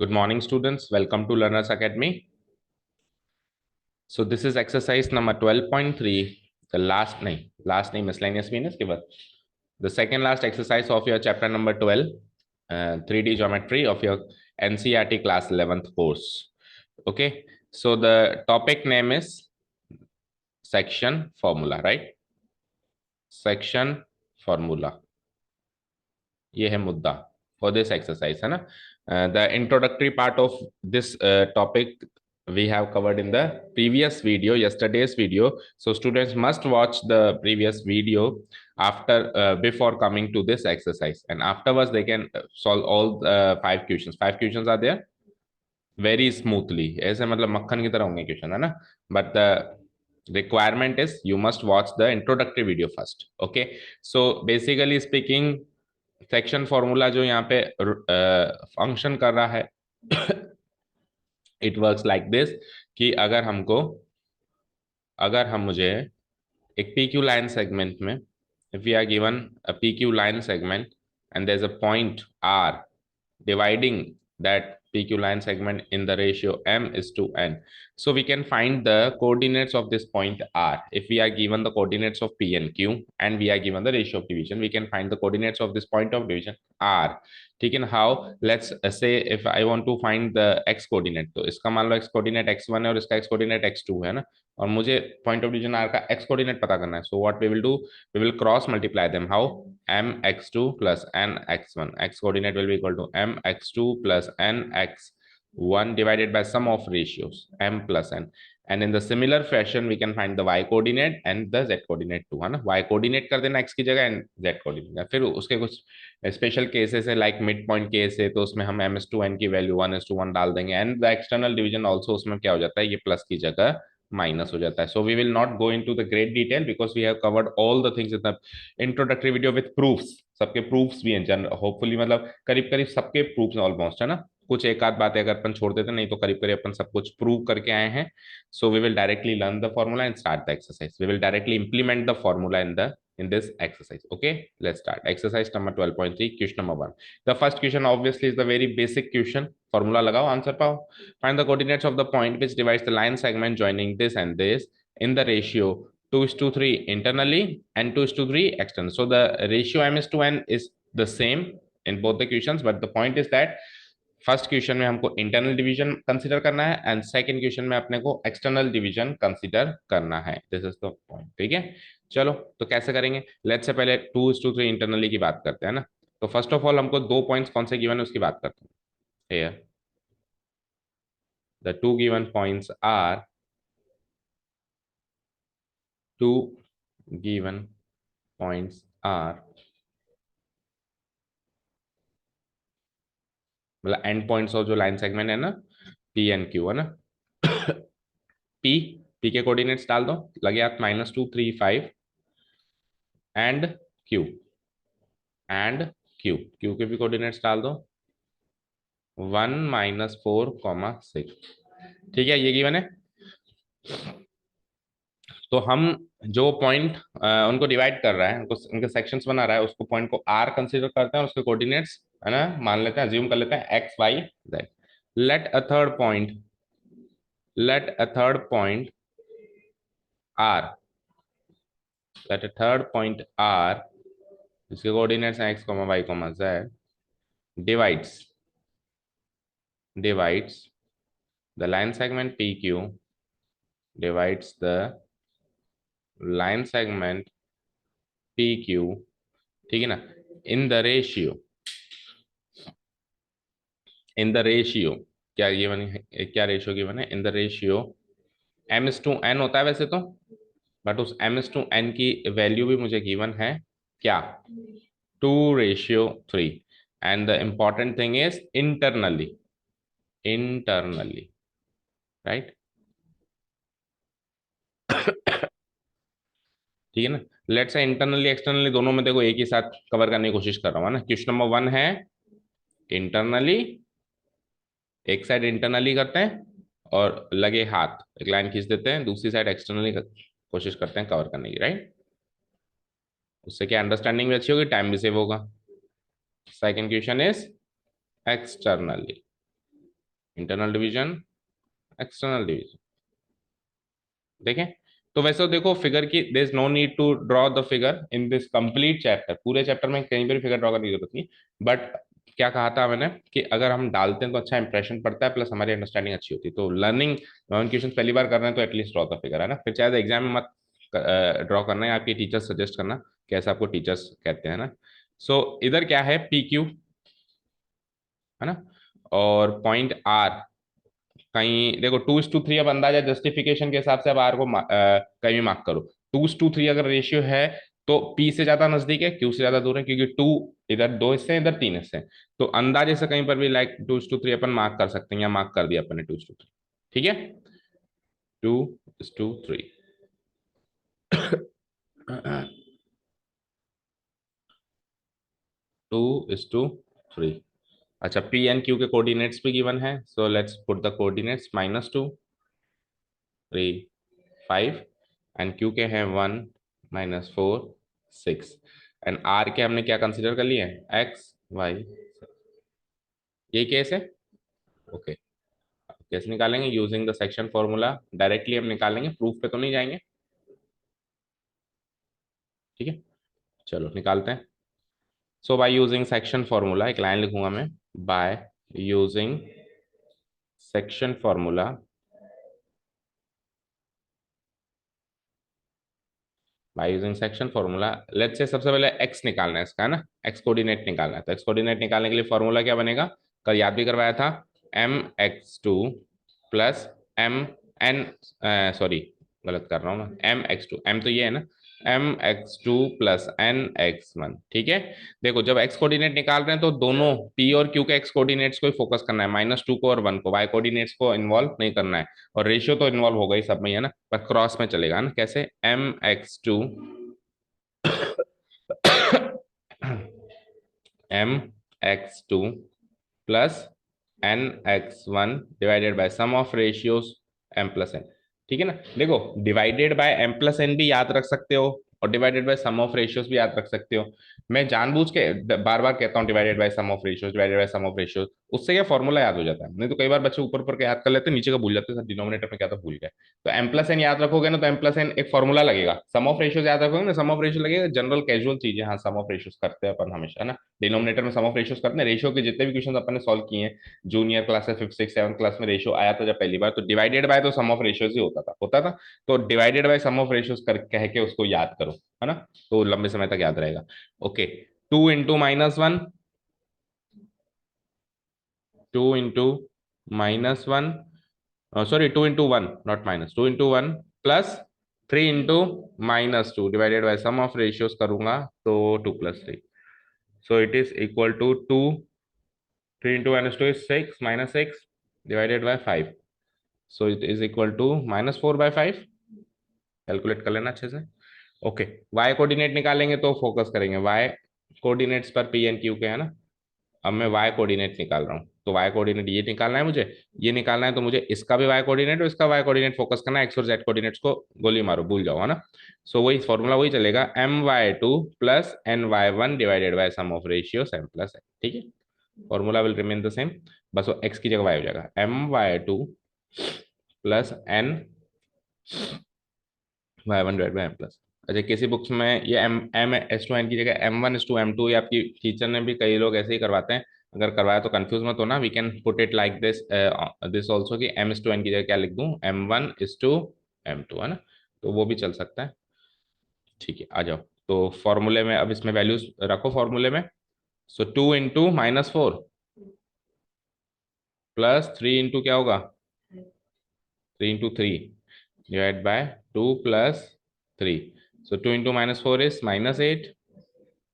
Good morning, students. Welcome to Learners Academy. So this is exercise number 12.3. The last name miscellaneous means give us the second last exercise of your chapter number 12, 3D geometry of your NCERT class 11th course. Okay. So the topic name is section formula, right? Section formula. ये है मुद्दा for this exercise है ना. The introductory part of this topic we have covered in the previous video, yesterday's video. So students must watch the previous video after before coming to this exercise, and afterwards they can solve all five questions. Five questions are there very smoothly. ऐसे मतलब मक्खन की तरह होंगे question है ना. But the requirement is you must watch the introductory video first. Okay. So basically speaking, section formula जो यहाँ पे फंक्शन कर रहा है, इट वर्क्स लाइक दिस कि अगर हम मुझे एक पी क्यू लाइन सेगमेंट में, if we are given a P Q line segment and there is a point R dividing that PQ line segment in the ratio m is to n. So we can find the coordinates of this point R. If we are given the coordinates of P and Q and we are given the ratio of division, we can find the coordinates of this point of division R. ठीक है ना. How? Let's say if I want to find the x coordinate, तो इसका मान लो x coordinate x1 है और इसका x coordinate x2 है ना, और मुझे point of division R का x coordinate पता करना है. So what we will do? We will cross multiply them. How? mx2 plus nx1. X coordinate will be equal to mx2 plus nx1 divided by sum of ratios m plus n. And in the similar fashion we can find the y coordinate and the z coordinate too, है ना. y coordinate कर देना x की जगह and z coordinate. फिर उसके कुछ special cases है लाइक मिड पॉइंट केस है, तो उसमें हम m/n की वैल्यू 1:1 डाल देंगे. And the external division also, उसमें क्या हो जाता है, ये प्लस की जगह माइनस हो जाता है. So we will not go into the great detail because we have covered all the things in the introductory video with proofs. सबके प्रूफ्स भी हैं जनरल, होपफुली मतलब करीब करीब सबके प्रूफ्स ऑलमोस्ट है ना. कुछ एक आध बातें अगर अपन छोड़ देते, नहीं तो करीब करीब अपन सब कुछ प्रूव करके आए हैं. So we will directly learn the formula and start the exercise. We will directly implement the formula in this exercise. Okay, let's start exercise number 12.3. Question number 1. The first question obviously is the very basic question. Formula लगाओ, answer पाओ. Find the coordinates of the point which divides the line segment joining this and this in the ratio 2:3 internally and 2:3 external. So the ratio m/n is the same in both the questions, but the point is that first question में हमको internal division consider करना है and second question में अपने को external division consider करना है. This is the point. ठीक है, चलो तो कैसे करेंगे. लेट्स से पहले 2:3 इंटरनली की बात करते हैं ना. तो फर्स्ट ऑफ ऑल हमको दो पॉइंट्स कौन से गिवन है उसकी बात करते हैं. Here the two given points are two given points are मतलब एंड पॉइंट्स ऑफ जो लाइन सेगमेंट है ना, पी एंड क्यू है ना. पी पी के कोऑर्डिनेट्स डाल दो, लगे आप -2, 3, 5 एंड क्यू क्यू के भी कोऑर्डिनेट्स डाल दो 1 -4, 6. ठीक है, ये गिवन है. तो हम जो पॉइंट उनको डिवाइड कर रहा है, उनको उनके सेक्शंस बना रहा है, उसको पॉइंट को आर कंसीडर करते हैं और उसके कोऑर्डिनेट्स है ना मान लेते हैं, अज्यूम कर लेते हैं X Y Z. Let a third point R इसके कोऑर्डिनेट्स हैं X Y Z divides the line segment PQ divides the line segment PQ. ठीक है ना. in the ratio क्या गिवन है, क्या रेशियो गिवन है. in the ratio m/n होता है वैसे तो, बट उस m/n की वैल्यू भी मुझे गिवन है क्या, 2:3. And the important thing is internally right. ठीक है ना. लेट्स से इंटरनली एक्सटर्नली दोनों में देखो एक ही साथ कवर करने की कोशिश कर रहा हूँ ना. क्वेश्चन नंबर 1 है इंटरनली, एक साइड इंटरनली करते हैं और लगे हाथ एक लाइन खींच देते हैं, दूसरी साइड एक्सटर्नली कोशिश करते हैं कवर करने की, राइट. उससे क्या अंडरस्टैंडिंग भी अच्छी होगी, टाइम भी सेव होगा. Second question is externally. Internal division, external division. देखें तो वैसे तो देखो फिगर की there is no need to draw the figure in this complete chapter, पूरे चैप्टर में कहीं पर भी फिगर ड्रॉ करने की जरूरत नहीं। बट क्या कहा था मैंने कि अगर हम डालते हैं तो अच्छा इंप्रेशन पड़ता है, प्लस हमारी अंडरस्टैंडिंग अच्छी होती है। तो लर्निंग क्वेश्चन पहली बार कर रहे हैं तो एटलीस्ट ड्रॉ द फिगर, है ना। फिर चाहे एग्जाम में मत ड्रॉ करना है, आपके टीचर्स सजेस्ट करना कैसा आपको टीचर्स कहते हैं ना। सो इधर क्या है, पी क्यू, है ना, और पॉइंट आर कहीं देखो 2:3। अब अंदाजा जस्टिफिकेशन के हिसाब से अब आर को कहीं भी मार्क करो। 2:3 अगर रेशियो है तो पी से ज्यादा नजदीक है, क्यू से ज्यादा दूर है, क्योंकि टू इधर दो हिस्से हैं, इधर तीन हिस्से हैं। तो अंदाजे से कहीं पर भी लाइक 2:3 अपन मार्क कर सकते हैं, या मार्क कर दिया अपन ने 2:3। ठीक है, 2:3। 2:3। अच्छा, पी एंड क्यू के कोऑर्डिनेट्स भी गिवन है, so let's put the coordinates -2, 3, 5, and Q के हैं 1, -4, 6, एंड आर के हमने क्या कंसिडर कर लिए, एक्स वाई। ये केस है। ओके, कैसे निकालेंगे, using the section formula. Directly हम निकालेंगे, प्रूफ पे तो नहीं जाएंगे। ठीक है, चलो निकालते हैं। सो बाय यूजिंग सेक्शन फॉर्मूला, एक लाइन लिखूंगा मैं, bye using section formula, by using section formula, let's say सबसे पहले एक्स निकालना है इसका, है ना, एक्स कोऑर्डिनेट निकालना है। तो एक्स कोऑर्डिनेट निकालने के लिए फॉर्मूला क्या बनेगा, कल याद भी करवाया था, mx2 plus M N, sorry गलत कर रहा हूँ मैं, mx2, m तो ये है ना, mx2 प्लस nx1। ठीक है, देखो जब x कोऑर्डिनेट निकाल रहे हैं तो दोनों p और q के x कोऑर्डिनेट्स को ही फोकस करना है, -2 को और 1 को, y कोऑर्डिनेट्स को इन्वॉल्व नहीं करना है। और रेशियो तो इन्वॉल्व होगा ही सब में, है ना, पर क्रॉस में चलेगा ना, कैसे, mx2 mx2 plus nx1 divided by sum of ratios m plus n। ठीक है ना, देखो divided by m plus n भी याद रख सकते हो, और divided by sum of ratios भी याद रख सकते हो। मैं जानबूझ के बार बार कहता हूँ divided by sum of ratios, divided by sum of ratios, उससे क्या फॉर्मूला याद हो जाता है। नहीं तो कई बार बच्चे ऊपर ऊपर के याद कर लेते हैं, नीचे का भूल जाते हैं, डिनोमिनेटर में क्या था भूल गए। तो m प्लस n याद रखोगे ना, तो m प्लस n एक फॉर्मूला लगेगा। सम ऑफ रेशियोज याद रखोगे ना, सम ऑफ रेशियो लगेगा, जनरल कैजुअल चीजें, हाँ सम ऑफ रेशियोज करते हैं अपन हमेशा, है ना, डिनोमिनेटर में सम ऑफ रेशियोज करते हैं। रेशियो के जितने भी क्वेश्चन अपन ने सॉल्व किए हैं जूनियर क्लास में, 5th 6th 7th क्लास में रेशियो आया था जब पहली बार, तो डिवाइडेड बाय तो सम ऑफ रेशियोज ही होता था। तो divided by sum of ratios कर कह के उसको याद करो, है ना, तो लंबे समय तक याद रहेगा। Okay, 2 × -1, sorry 2 × 1, not minus, 2 × 1 plus 3 × -2 divided by sum of ratios करूंगा तो 2 + 3। So it is equal to 2, 3 × -2 is 6, -6 divided by 5, so it is equal to -4/5। Calculate कर लेना अच्छे से। ओके, y कोऑर्डिनेट निकालेंगे तो फोकस करेंगे y कोऑर्डिनेट्स पर p एंड q के, है ना। अब मैं y कोऑर्डिनेट निकाल रहा हूँ, तो y कोऑर्डिनेट ये निकालना है मुझे, ये निकालना है, तो मुझे इसका भी y कोऑर्डिनेट और इसका y कोऑर्डिनेट फोकस करना है। x और z कोऑर्डिनेट्स को गोली मारो, भूल जाओ, है ना। सो वही फॉर्मूला वही चलेगा, my2 plus ny1 divided by sum of ratios m plus n। ठीक है, formula will remain the same, बस वो x की जगह y हो जाएगा, my2 plus ny1 divide by m plus. अच्छा, किसी बुक्स में ये m s2n की जगह m1:m2, ये आपकी टीचर ने भी, कई लोग ऐसे ही करवाते हैं। अगर करवाया तो कंफ्यूज मत होना, we can put it like this this also, कि m/n की जगह क्या लिख दूं, m1:m2, है ना, तो वो भी चल सकता है। ठीक है, आ जाओ, तो फॉर्मूले में अब इसमें वैल्यूज रखो फॉर्मूले में। सो 2 × -4 प्लस 3 क्या होगा, 3 × 3 divide by 2 + 3। So 2 × -4 is -8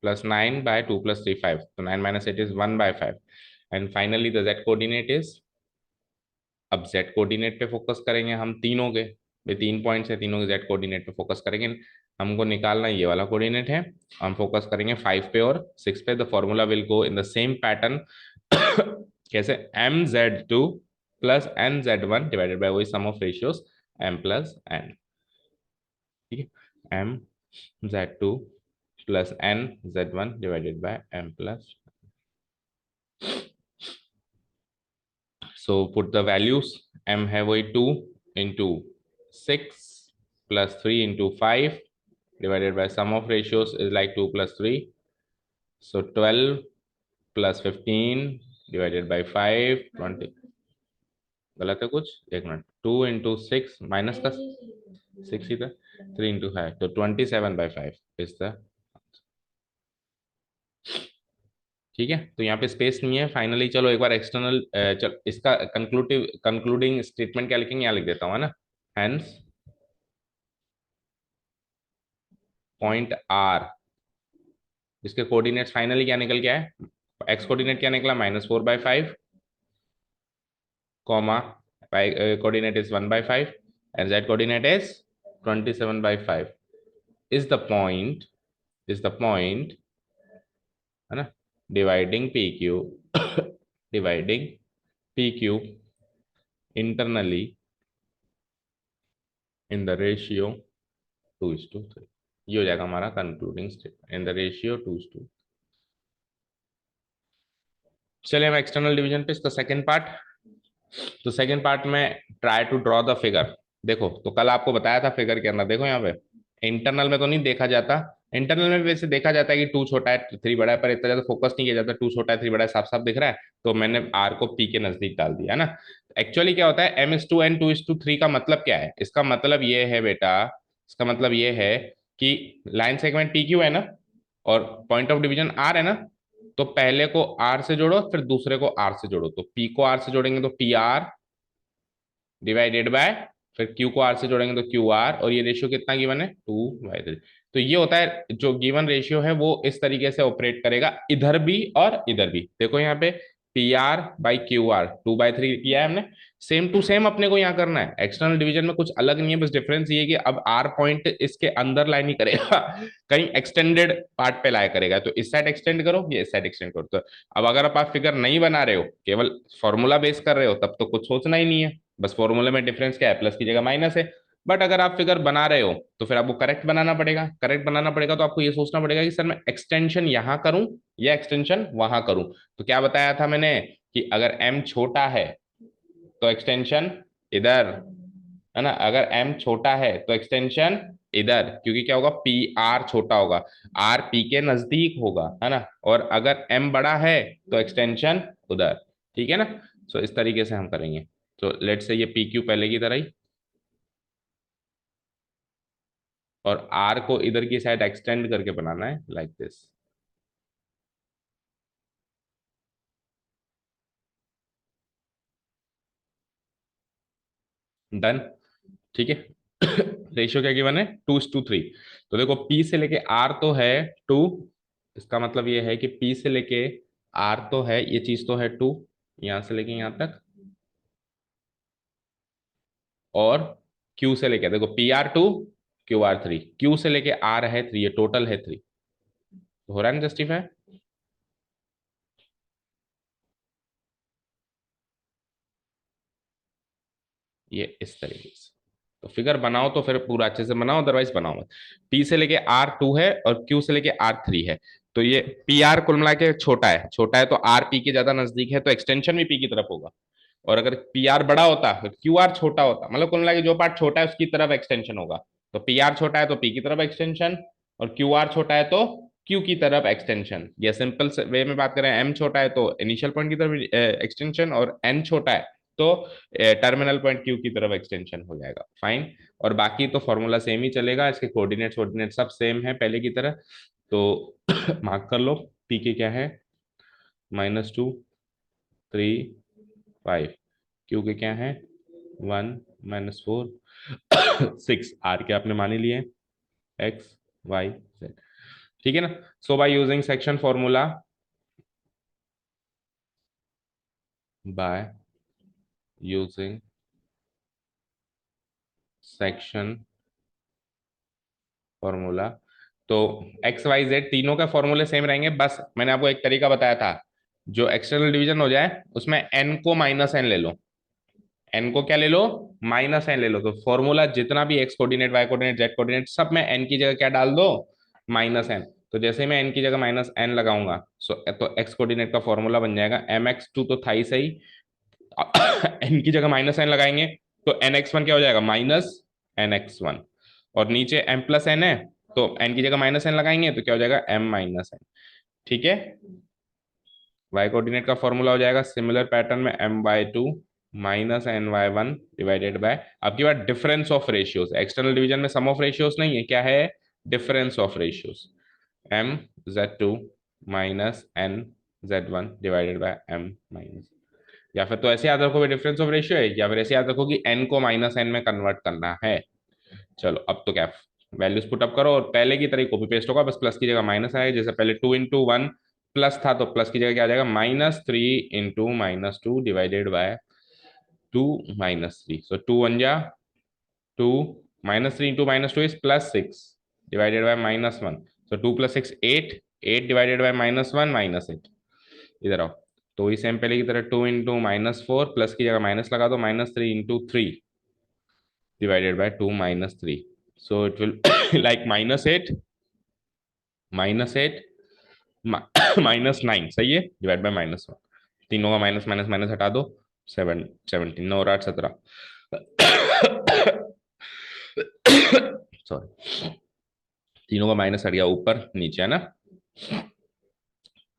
plus 9/2 + 3 5, तो 9 - 8 is 1/5। And finally the z coordinate is, अब z कोऑर्डिनेट पे फोकस करेंगे हम तीनों के, ये 3 पॉइंट्स है, तीनों के z कोऑर्डिनेट पे फोकस करेंगे। हमको निकालना ये वाला कोऑर्डिनेट है, हम फोकस करेंगे 5 पे और 6 पे। The formula will go in the same pattern. कैसे, mz2 plus nz1 divided by वही sum of ratios m plus n। ठीक है, mz2 plus nz1 divided by m plus. So put the values, m है वही 2 into 6 plus 3 into 5 divided by sum of ratios is like 2 plus 3, so 12 plus 15 divided by 5 20। गलत है कुछ, एक minute, 2 into 6 minus का 6 ही था, 3 into 5 तो 27/5 is the. ठीक है, तो यहाँ पे स्पेस नहीं है फाइनली। चलो एक बार एक्सटर्नल, चल इसका कंक्लूडिंग स्टेटमेंट क्या लिखेंगे, यहाँ लिख देता हूँ, है ना। हेंस पॉइंट आर, इसके कोऑर्डिनेट्स फाइनली क्या निकल गया है, एक्स कोऑर्डिनेट क्या निकला -4/5, comma coordinate is 1/5 and z coordinate is 27/5 is the point, is the point, है ना, dividing PQ dividing PQ internally in the ratio 2:3। ये हो जाएगा हमारा concluding statement, in the ratio 2:2। चलिए हम एक्सटर्नल डिवीजन पे इसका सेकंड पार्ट। तो सेकंड पार्ट में try to draw the figure. देखो तो कल आपको बताया था फिगर के अंदर, देखो यहाँ पे इंटरनल में तो नहीं देखा जाता, इंटरनल में वैसे देखा जाता है कि 2 छोटा है 3 बड़ा है, पर इतना ज्यादा फोकस नहीं किया जाता, 2 छोटा है 3 बड़ा है साफ साफ दिख रहा है, तो मैंने आर को पी के नजदीक डाल दिया, है ना। एक्चुअली क्या होता है m/n 2:3 का मतलब क्या है, इसका मतलब ये है बेटा, इसका मतलब ये है कि लाइन सेगमेंट पी क्यू है ना, और पॉइंट ऑफ डिवीजन आर है ना, तो पहले को आर से जोड़ो फिर दूसरे को आर से जोड़ो, तो पी को आर से जोड़ेंगे तो पी आर डिवाइडेड बाय, फिर क्यू को आर से जोड़ेंगे तो क्यू आर, और ये रेशियो कितना गिवन है 2/3। तो ये होता है जो गिवन रेशियो है वो इस तरीके से ऑपरेट करेगा, इधर भी और इधर भी। देखो यहाँ पे P R by Q R 2/3 किया है हमने, सेम टू सेम अपने को यहाँ करना है। एक्सटर्नल डिवीजन में कुछ अलग नहीं है, बस डिफरेंस ये है कि अब आर पॉइंट इसके अंदर लाइन नहीं करेगा कहीं एक्सटेंडेड पार्ट पे लाया करेगा, तो इस साइड एक्सटेंड करो, ये इस साइड एक्सटेंड करो। तो अब अगर आप फिगर नहीं बना रहे हो, केवल फॉर्मूला बेस कर रहे हो, तब तो कुछ सोचना ही नहीं है, बस फॉर्मूले में डिफरेंस क्या है, प्लस की जगह माइनस है। बट अगर आप फिगर बना रहे हो तो फिर आपको करेक्ट बनाना पड़ेगा, करेक्ट बनाना पड़ेगा तो आपको ये सोचना पड़ेगा कि सर मैं एक्सटेंशन यहां करूं या एक्सटेंशन वहां करूं। तो क्या बताया था मैंने कि अगर m छोटा है तो एक्सटेंशन इधर, है ना, अगर m छोटा है तो एक्सटेंशन इधर, क्योंकि क्या होगा पी आर छोटा होगा, आर पी के नजदीक होगा, है ना, और अगर m बड़ा है तो एक्सटेंशन उधर। ठीक है ना, सो इस तरीके से हम करेंगे। तो लेट से ये पी क्यू पहले की तरह ही, और आर को इधर की साइड एक्सटेंड करके बनाना है लाइक दिस। डन, ठीक है रेशियो क्या गिवन है 2:3। तो देखो पी से लेके आर तो है 2, इसका मतलब ये है कि पी से लेके आर तो है, ये चीज तो है 2, यहां से लेके यहां तक, और क्यू से लेके देखो PR2 QR3, क्यू से लेके आर है 3, ये टोटल है 3। तो हो रहा है ना जस्टिफाई, ये इस तरीके से। तो फिगर बनाओ तो फिर पूरा अच्छे से बनाओ, अदरवाइज बनाओ मत। पी से लेके R2 है और क्यू से लेके R3 है, तो ये पी आर कुल मिला के छोटा है, छोटा है तो आर पी के ज्यादा नजदीक है, तो एक्सटेंशन भी पी की तरफ होगा। और अगर पी आर बड़ा होता तो क्यू आर छोटा होता, मतलब कुल मिला के जो पार्ट छोटा है उसकी तरफ एक्सटेंशन होगा। तो पी आर छोटा है तो पी की तरफ एक्सटेंशन, और क्यू आर छोटा है तो क्यू की तरफ एक्सटेंशन। या सिंपल वे में बात करें, एम छोटा है तो इनिशियल पॉइंट की तरफ एक्सटेंशन, और एन छोटा है तो टर्मिनल पॉइंट क्यू की तरफ एक्सटेंशन हो जाएगा, फाइन। और बाकी तो फॉर्मूला सेम ही चलेगा, इसके कोऑर्डिनेट सब सेम है पहले की तरह। तो मार्क कर लो, पी के क्या है -2 3 5, क्यू के क्या है 1 -4 6, आर के आपने मान ही लिए XYZ। ठीक है ना, so by using section formula, by using section formula, तो XYZ तीनों का फॉर्मूले सेम रहेंगे, बस मैंने आपको एक तरीका बताया था, जो एक्सटर्नल डिवीजन हो जाए उसमें n को -n ले लो, n को क्या ले लो -n ले लो, तो फॉर्मूला जितना भी x coordinate y coordinate z coordinate सब में n की जगह क्या डाल दो -n। तो जैसे ही मैं n की जगह -n लगाऊंगा, सो तो x कोऑर्डिनेट का फॉर्मूला बन जाएगा mx2 तो था ही सही, n की जगह माइनस एन लगाएंगे तो nx1 क्या हो जाएगा, माइनस nx1। और नीचे m प्लस एन है तो n की जगह माइनस एन लगाएंगे तो क्या हो जाएगा, m माइनस एन। ठीक है, y कोऑर्डिनेट का फॉर्मूला हो जाएगा सिमिलर पैटर्न में m/2 minus ny1 divided bye, आपकी बात difference of ratios, external division में सम ऑफ रेशियोज नहीं है, क्या है, difference of ratios, m(z2) minus n(z1) divided by m minus, या फिर तो ऐसे याद रखो डिफरेंस ऑफ रेशियो है, या फिर ऐसे याद रखो कि n को माइनस n में कन्वर्ट करना है। चलो अब तो क्या, वैल्यूज पुट अप करो और पहले की तरह कॉपी पेस्ट होगा, बस प्लस की जगह माइनस आएगा, जैसे पहले 2 into 1 प्लस था तो प्लस की जगह क्या आ जाएगा, -3 × -2 डिवाइडेड बाय 2 -3, सो 2 1 जा 2, -3 × -2 is +6 divided by -1, so 2 + 6 8, 8 divided by -1 -8। इधर आओ, तो वही सेम पहले की तरह 2 × -4 प्लस की जगह माइनस लगा दो, -3 × 3 divided by 2 -3, so it will like -8 -8 -9, सही है, डिवाइड बाय -1, तीनों का माइनस माइनस माइनस हटा दो, 17 9 और 8 17, सॉरी, तीनों का माइनस हट गया, ऊपर नीचे है ना।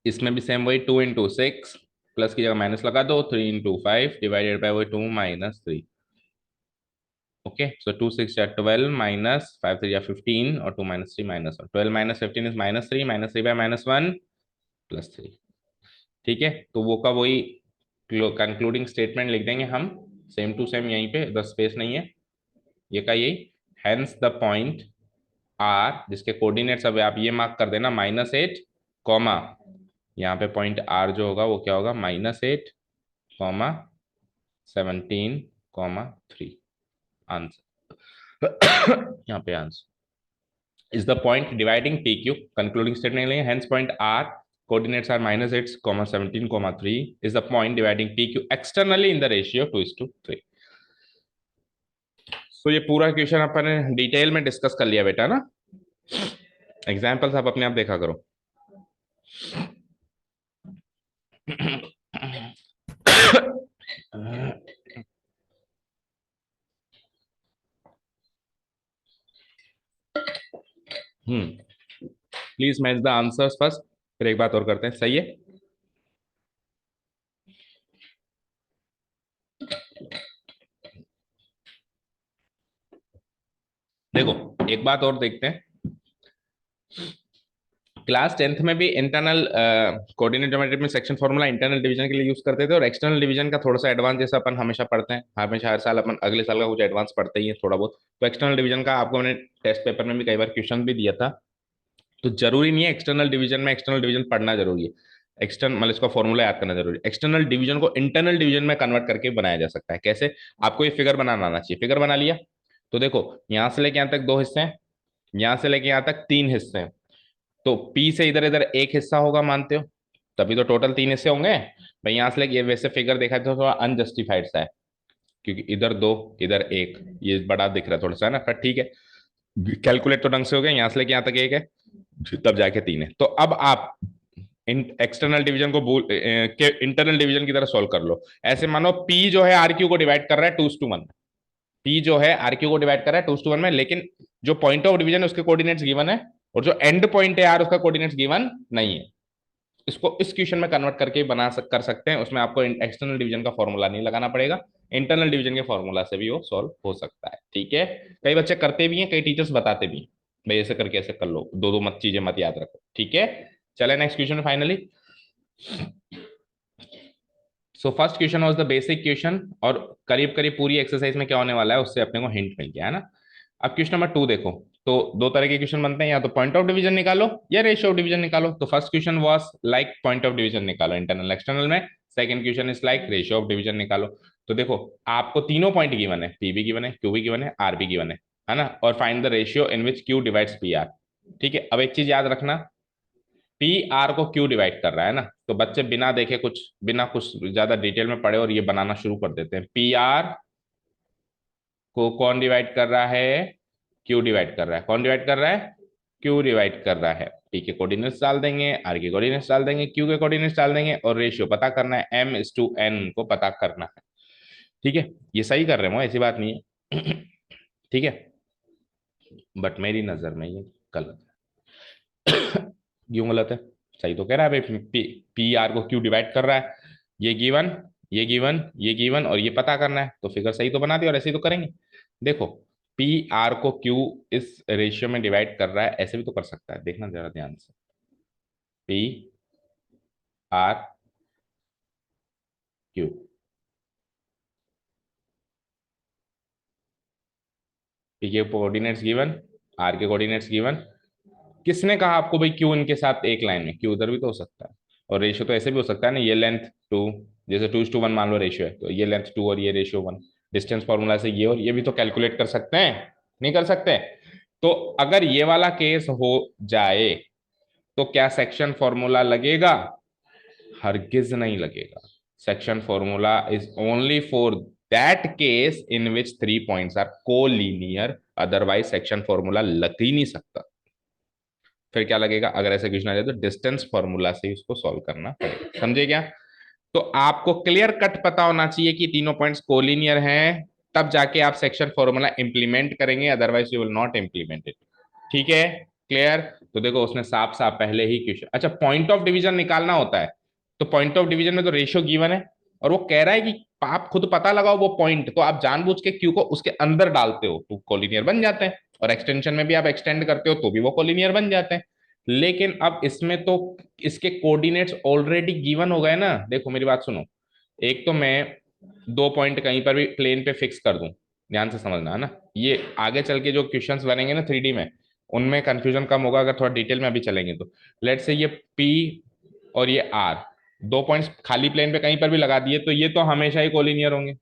इसमें भी सेम वही 2 × 6 प्लस की जगह माइनस लगा दो, 3 × 5 डिवाइडेड बाय वही 2 -3। ओके, सो 2 6 या 12 माइनस 5 3 या 15 और 2 -3 -1, 12 -15 इज -3, -3 बाय -1 +3। ठीक है, तो वो का वही कंक्लूडिंग स्टेटमेंट लिख देंगे हम, सेम टू सेम, यहीं पे द स्पेस नहीं है, ये का यही, हेंस द पॉइंट आर, जिसके कोऑर्डिनेट्स अब आप ये मार्क कर देना -8 कॉमा, यहाँ पे पॉइंट आर जो होगा वो क्या होगा, -8 कॉमा 17, 3, आंसर यहाँ पे answer is the point dividing PQ, concluding statement लेंगे, hence point R coordinates are -8, 17, 3 is the point dividing PQ externally in the ratio 2:3। so ये पूरा क्वेश्चन अपन ने डिटेल में डिस्कस कर लिया बेटा ना, एग्जाम्पल्स आप अपने आप देखा करो। Please match the answers first, फिर एक बात और करते हैं, सही है। देखो एक बात और देखते हैं, क्लास 10th में भी इंटरनल कोऑर्डिनेट ज्योमेट्री में सेक्शन फॉर्मूला इंटरनल डिवीजन के लिए यूज करते थे, और एक्सटर्नल डिवीजन का थोड़ा सा एडवांस, जैसा अपन हमेशा पढ़ते हैं, हमेशा हर साल अपन अगले साल का कुछ एडवांस पढ़ते ही है थोड़ा बहुत, तो एक्सटर्नल डिवीजन का आपको मैंने टेस्ट पेपर में भी कई बार क्वेश्चन भी दिया था। तो जरूरी नहीं है एक्सटर्नल डिवीजन में एक्सटर्नल डिवीजन पढ़ना जरूरी है, एक्सटर्नल मतलब इसका फॉर्मूला याद करना जरूरी है। एक्सटर्नल डिवीजन को इंटरनल डिवीजन में कन्वर्ट करके बनाया जा सकता है, कैसे, आपको ये फिगर बनाना आना चाहिए, फिगर बना लिया, तो देखो यहां से लेके यहां तक 2 हिस्से हैं, यहां से लेके यहां तक 3 हिस्से हैं, तो P से इधर इधर एक हिस्सा होगा मानते हो, तभी तो टोटल 3 हिस्से होंगे भाई। यहां से लेके ये वैसे फिगर देखा तो थोड़ा अनजस्टिफाइड सा है, क्योंकि इधर 2 इधर 1, ये बड़ा दिख रहा है थोड़ा सा ना, पर ठीक है, कैलकुलेट तो ढंग से हो गया, यहां से लेके यहां तक 1 है, तब जाके 3 है। तो अब आप एक्सटर्नल डिवीजन को इंटरनल डिवीजन की तरह सॉल्व कर लो। ऐसे मानो P जो है RQ को डिवाइड कर रहा है 2:1, P जो है RQ को डिवाइड कर रहा है 2:1 में, लेकिन जो पॉइंट ऑफ डिवीजन है उसके कोऑर्डिनेट्स गिवन है, और जो एंड पॉइंट है यार उसका कोऑर्डिनेट्स गिवन नहीं है। इसको इस क्वेश्चन में कन्वर्ट करके कर सकते हैं, उसमें आपको एक्सटर्नल डिवीजन का फॉर्मूला नहीं लगाना पड़ेगा, इंटरनल डिवीजन के फॉर्मूला से भी वो सॉल्व हो सकता है। ठीक है, कई बच्चे करते भी हैं, कई टीचर्स बताते भी हैं, भाई ऐसे करके ऐसे कर लो, दो दो मत चीजें मत याद रखो। ठीक है, चले next question finally. So first question was the basic question, और करीब करीब पूरी एक्सरसाइज में क्या होने वाला है उससे अपने को हिंट मिल गया है ना। अब क्वेश्चन नंबर 2 देखो, तो दो तरह के क्वेश्चन बनते हैं, या तो पॉइंट ऑफ डिवीजन निकालो या रेशियो ऑफ डिवीजन निकालो। तो first question was like point of division निकालो इंटरनल एक्सटर्नल में, second question is like ratio of division निकालो। तो देखो आपको तीनों पॉइंट गिवन है, पी भी गिवन है, क्यू भी गिवन है, आर भी गिवन है ना, और find the ratio in which Q divides P are. ठीक है, अब एक चीज याद रखना, पी आर को क्यू डिवाइड कर रहा है ना, तो बच्चे बिना देखे कुछ बिना कुछ ज्यादा डिटेल में पढ़े और ये बनाना शुरू कर देते हैं। पी आर को कौन डिवाइड कर रहा है, क्यू डिवाइड कर रहा है, कौन डिवाइड कर रहा है, क्यू डिवाइड कर रहा है। पी के कोऑर्डिनेट्स डाल देंगे, आर के कोऑर्डिनेट्स डाल देंगे, क्यू के कोऑर्डिनेट्स डाल देंगे, और रेशियो पता करना है, m/n को पता करना है। ठीक है, ये सही कर रहे हो, ऐसी बात नहीं है। ठीक है, बट मेरी नजर में ये गलत है। क्यों गलत है? सही तो कह रहा है भाई, पी आर को क्यू डिवाइड कर रहा है, ये गिवन, ये गिवन, ये गिवन, और ये पता करना है, तो फिगर सही तो बना दिया, और ऐसे ही तो करेंगे। देखो, पी आर को क्यू इस रेशियो में डिवाइड कर रहा है, ऐसे भी तो कर सकता है, देखना जरा ध्यान से। पी आर क्यू, पी के कोऑर्डिनेट्स गिवन, आर के कोऑर्डिनेट्स गिवन। किसने कहा आपको भाई क्यू इनके साथ एक लाइन में? क्यू उधर भी तो हो सकता है, और रेशियो तो ऐसे भी हो सकता है ना, ये लेंथ टू, जैसे 2:1 मान लो रेशियो है, तो ये लेंथ 2 और ये रेशियो 1, डिस्टेंस फॉर्मूला से ये और ये भी तो कैलकुलेट कर सकते हैं, नहीं कर सकते? तो अगर ये वाला केस हो जाए तो क्या सेक्शन फॉर्मूला लगेगा? हरगिज नहीं लगेगा। Section formula is only for that case in which 3 points are collinear, otherwise section formula लग ही नहीं सकता। फिर क्या लगेगा? अगर ऐसे क्वेश्चन आ जाए तो डिस्टेंस फॉर्मूला से उसको सॉल्व करना पड़ेगा, समझे क्या? तो आपको क्लियर कट पता होना चाहिए कि तीनों पॉइंट्स कोलिनियर हैं, तब जाके आप सेक्शन फॉर्मूला इंप्लीमेंट करेंगे, otherwise you will not implement it. ठीक है, क्लियर? तो देखो उसने साफ साफ पहले ही क्वेश्चन, अच्छा पॉइंट ऑफ डिवीजन निकालना होता है, तो पॉइंट ऑफ डिवीजन में तो रेशियो गिवन है, और वो कह रहा है कि आप खुद पता लगाओ वो पॉइंट, तो आप जानबूझ के क्यू को उसके अंदर डालते हो तो कोलिनियर बन जाते हैं, और एक्सटेंशन में भी आप एक्सटेंड करते हो तो भी वो कोलिनियर बन जाते हैं। लेकिन अब इसमें तो इसके कोऑर्डिनेट्स ऑलरेडी गिवन हो गए ना। देखो मेरी बात सुनो, एक तो मैं 2 पॉइंट कहीं पर भी प्लेन पे फिक्स कर दूं, ध्यान से समझना है ना, ये आगे चल के जो क्वेश्चंस बनेंगे ना 3D में, उनमें कंफ्यूजन कम होगा अगर थोड़ा डिटेल में अभी चलेंगे तो। लेट से ये पी और ये आर, 2 पॉइंट्स खाली प्लेन पे कहीं पर भी लगा दिए, तो ये तो हमेशा ही कोलिनियर होंगे,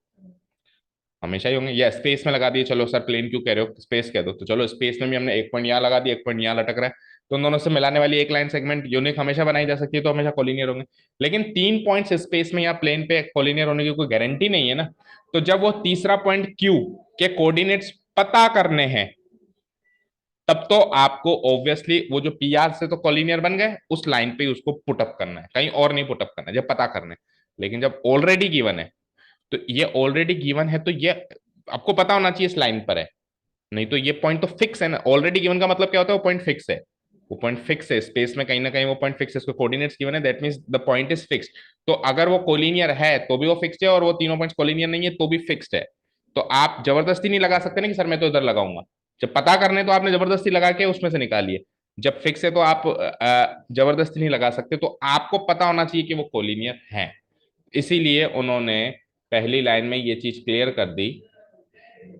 हमेशा ही होंगे। या स्पेस में लगा दिए, चलो सर प्लेन क्यों कह रहे हो, स्पेस कह दो, तो चलो स्पेस में भी हमने एक पॉइंट यहाँ लगा दिया, एक पॉइंट यहाँ लटक रहा है, तो उन दोनों से मिलाने वाली एक लाइन सेगमेंट यूनिक हमेशा बनाई जा सकती है, तो हमेशा कोलिनियर होंगे। लेकिन 3 पॉइंट्स स्पेस में या प्लेन पे कोलिनियर होने की कोई गारंटी नहीं है ना। तो जब वो तीसरा पॉइंट क्यू के कोऑर्डिनेट्स पता करने हैं, तब तो आपको ऑब्वियसली वो जो पी आर से तो कोलिनियर बन गए, उस लाइन पे उसको पुटअप करना है, कहीं और नहीं पुटअप करना है जब पता करना है। लेकिन जब ऑलरेडी गिवन है, तो ये ऑलरेडी गिवन है, तो ये आपको पता होना चाहिए इस लाइन पर है, नहीं तो ये पॉइंट तो फिक्स है ना। ऑलरेडी गिवन का मतलब क्या होता है? वो पॉइंट फिक्स है, वो पॉइंट फिक्स है स्पेस में कहीं ना कहीं, वो पॉइंट फिक्स है, इसको कोऑर्डिनेट्स गिवन है, that means the point is fixed. तो अगर वो कोलिनियर है तो भी वो फिक्स्ड है, और वो तीनों पॉइंट्स कोलिनियर नहीं है तो भी फिक्स्ड है। तो आप जबरदस्ती नहीं लगा सकते ना कि सर मैं तो इधर लगाऊंगा, जब पता करने तो आपने जबरदस्ती लगा के उसमें से निकालिए, जब फिक्स है तो आप जबरदस्ती नहीं लगा सकते, तो आपको पता होना चाहिए कि वो कोलिनियर है। इसीलिए उन्होंने पहली लाइन में ये चीज क्लियर कर दी,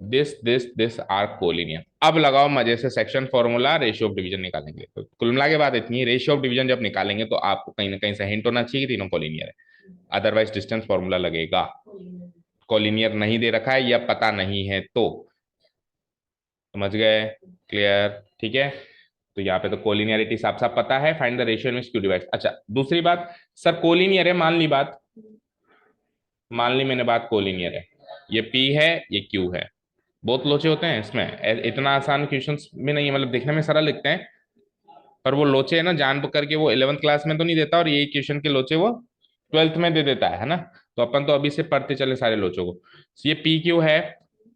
दिस आर कोलिनियर। अब लगाओ मजे से section formula, ratio of division निकालेंगे, तो कुल मिला के बात इतनी, रेशियो ऑफ डिवीजन जब निकालेंगे तो आपको कहीं ना कहीं से हिंट होना चाहिए कि तीनों कोलिनियर है, अदरवाइज डिस्टेंस फॉर्मूला लगेगा। कोलिनियर नहीं दे रखा है या पता नहीं है तो, समझ गए? क्लियर? ठीक है, तो यहाँ पे तो कोलिनियरिटी साफ साफ पता है, find the ratio in Q divides. अच्छा दूसरी बात, सर कोलिनियर है, मान ली बात, मान ली मैंने बात, कोलिनियर है, ये पी है ये क्यू है, बहुत लोचे होते हैं इसमें, इतना आसान क्वेश्चंस भी नहीं है, मतलब देखने में सरल लिखते हैं, पर वो लोचे है ना, जान करके वो 11th क्लास में तो नहीं देता, और यही क्वेश्चन के लोचे वो 12th में दे देता है ना। तो अपन तो अभी से पढ़ते चले सारे लोचों को। ये पी क्यू है,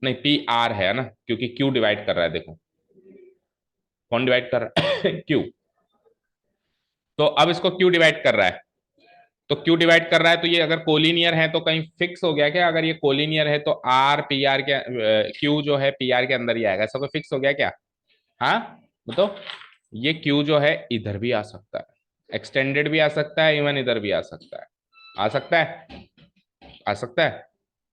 नहीं पी आर है ना, क्योंकि क्यू डिवाइड कर रहा है, देखो कौन डिवाइड कर रहा है? क्यू। तो अब इसको क्यू डिवाइड कर रहा है, तो क्यू डिवाइड कर रहा है, तो ये अगर कोलिनियर है तो कहीं फिक्स हो गया क्या? अगर ये कोलिनियर है तो आर पी आर के, क्यू जो है पी आर के अंदर ही आएगा, ऐसा कोई फिक्स हो गया क्या? हाँ तो ये क्यू जो है इधर भी आ सकता है, एक्सटेंडेड भी आ सकता है, इवन इधर भी आ सकता है, आ सकता है, आ सकता है।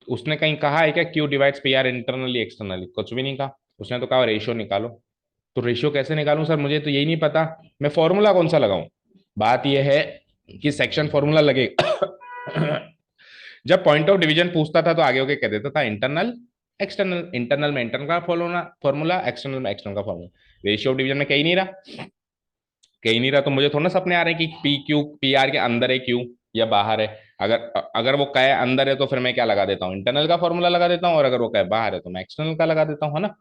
उसने कहीं कहा है क्या Q divides P are internally externally? कुछ भी नहीं कहा, उसने तो कहा रेशियो निकालो। तो रेशियो कैसे निकालूं सर, मुझे तो यही नहीं पता, मैं फॉर्मूला कौन सा लगाऊं? बात यह है कि सेक्शन फॉर्मूला लगेगा। जब पॉइंट ऑफ डिवीजन पूछता था तो आगे होके कह देता था इंटरनल एक्सटर्नल, इंटरनल में इंटरनल का फॉर्मूला, एक्सटर्नल में एक्सटर्नल का फॉर्मूला। रेशियो ऑफ डिवीजन में कहीं नहीं रहा, कहीं नहीं रहा, तो मुझे थोड़ा ना सपने आ रहे हैं कि पी क्यू पी आर के अंदर है क्यू या बाहर है। अगर अगर वो कहे अंदर है तो फिर मैं क्या लगा देता हूँ? इंटरनल का फॉर्मूला लगा देता हूँ, और अगर वो कहे बाहर है तो मैं एक्सटर्नल का लगा देता हूँ, है ना।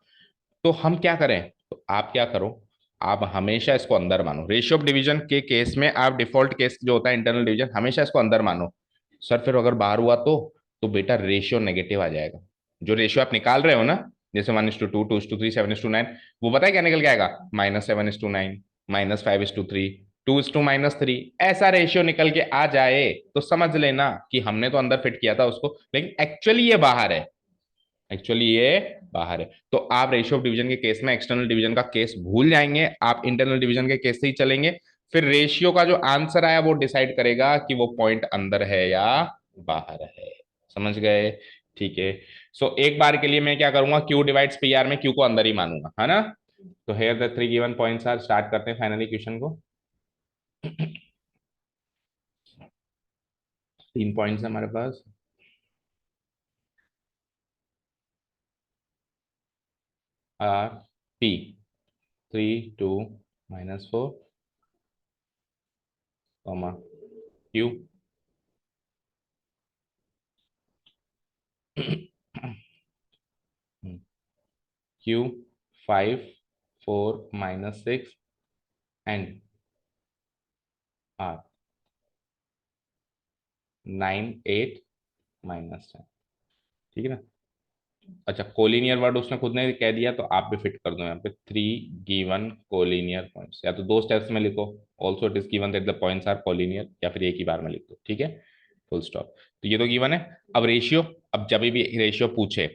तो हम क्या करें, तो आप क्या करो, आप हमेशा इसको अंदर मानो। रेशियो ऑफ डिवीजन के केस में आप डिफॉल्ट केस जो होता है इंटरनल डिवीजन, हमेशा इसको अंदर मानो। सर फिर अगर बाहर हुआ तो तो बेटा रेशियो नेगेटिव आ जाएगा। जो रेशियो आप निकाल रहे हो ना, जैसे 1:2, 2:3, 7:9, वो पता है क्या निकल के आएगा? -7:9, -5:3, 2:-3, ऐसा रेशियो निकल के आ जाए तो समझ लेना कि हमने तो अंदर फिट किया था उसको, लेकिन एक्चुअली ये बाहर है। एक्चुअली ये बाहर है। तो आप रेशियो ऑफ डिवीजन के केस में एक्सटर्नल डिवीजन का केस भूल जाएंगे, आप इंटरनल डिवीजन के केस से ही चलेंगे। फिर रेशियो का जो आंसर आया वो डिसाइड करेगा कि वो पॉइंट अंदर है या बाहर है। समझ गए? ठीक है। सो एक बार के लिए मैं क्या करूंगा, क्यू डिवाइड्स पी आर में क्यू को अंदर ही मानूंगा, है ना? तो here the 3 given points are, start करते हैं फाइनली क्वेश्चन को। 3 पॉइंट्स है हमारे पास। R P 3, 2, -4, comma Q Q 5, 4, -6 and R 9, 8, -10। ठीक है ना? अच्छा, कोलिनियर वर्ड उसने खुद ने कह दिया तो आप भी फिट कर दो यहाँ पे, 3 गिवन कोलिनियर पॉइंट्स, या तो दो स्टेप्स में लिखो, also it is given that the points are collinear, या फिर एक ही बार में लिख दो। ठीक है, फुल स्टॉप। तो ये तो गिवन है। अब रेशियो, अब जब भी रेशियो पूछे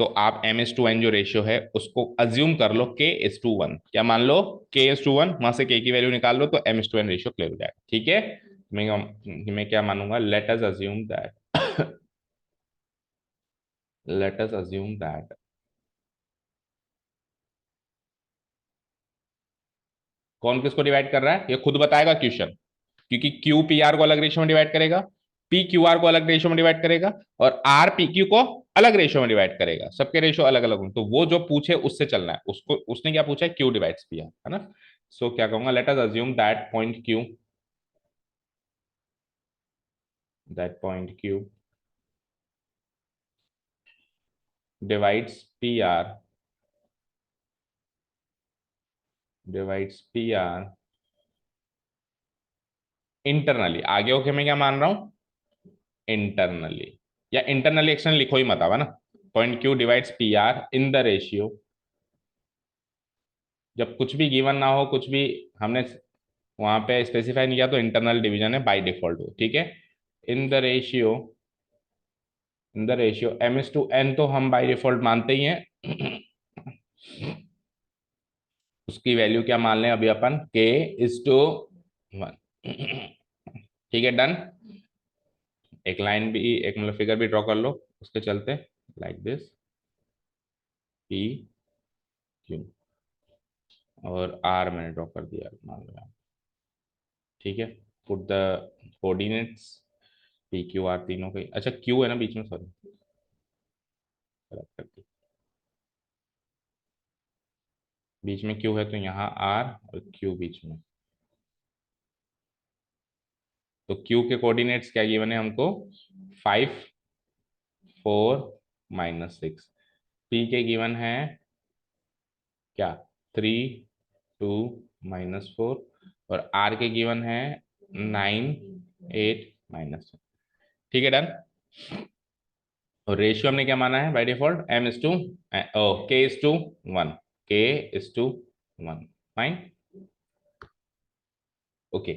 तो आप m:n जो रेशियो है उसको अज्यूम कर लो k:1, क्या मान लो? k:1, वहां से k की वैल्यू निकाल लो तो m:n रेशियो क्लियर हो जाएगा। ठीक है, मैं क्या मानूंगा, लेट अस अज्यूम दैट कौन किसको डिवाइड कर रहा है ये खुद बताएगा क्वेश्चन, क्योंकि क्यू पी आर को अलग रेशियो में डिवाइड करेगा, पी क्यू आर को अलग रेशियो में डिवाइड करेगा, और आर पी क्यू को अलग रेशियो में डिवाइड करेगा। सबके रेशियो अलग अलग होंगे, तो वो जो पूछे उससे चलना है उसको। उसने क्या पूछा है? क्यू डिवाइड्स पी आर, है ना? सो क्या कहूंगा, late us assume that point Q divides P are internally. आगे होके मैं क्या मान रहा हूं? इंटरनली, या इंटरनली एक्सटर्नल लिखो ही मत आवा ना। Point Q divides P R in the ratio, जब कुछ भी गिवन ना हो, कुछ भी हमने वहां पे स्पेसिफाई नहीं किया तो इंटरनल डिवीजन है बाय डिफॉल्ट हो। ठीक है, इन द रेशियो m:n तो हम बाय डिफॉल्ट मानते ही हैं। उसकी वैल्यू क्या मान लें अभी अपन, k:1। ठीक है, डन। एक लाइन भी, एक मतलब फिगर भी ड्रॉ कर लो उसके चलते, लाइक दिस, पी क्यू, और आर मैंने ड्रॉ कर दिया मान लो। ठीक है, put the coordinates, P Q R तीनों के, अच्छा क्यू है ना बीच में, सॉरी कर दी, बीच में क्यू है तो यहाँ आर और क्यू बीच में। तो क्यू के कोऑर्डिनेट्स क्या गिवन है हमको? 5, 4, -6। पी के गिवन है क्या? 3, 2, -4, और आर के गिवन है 9, 8, -1। ठीक है, डन। और रेशियो हमने क्या माना है by default? k:1, k:1। Fine, okay.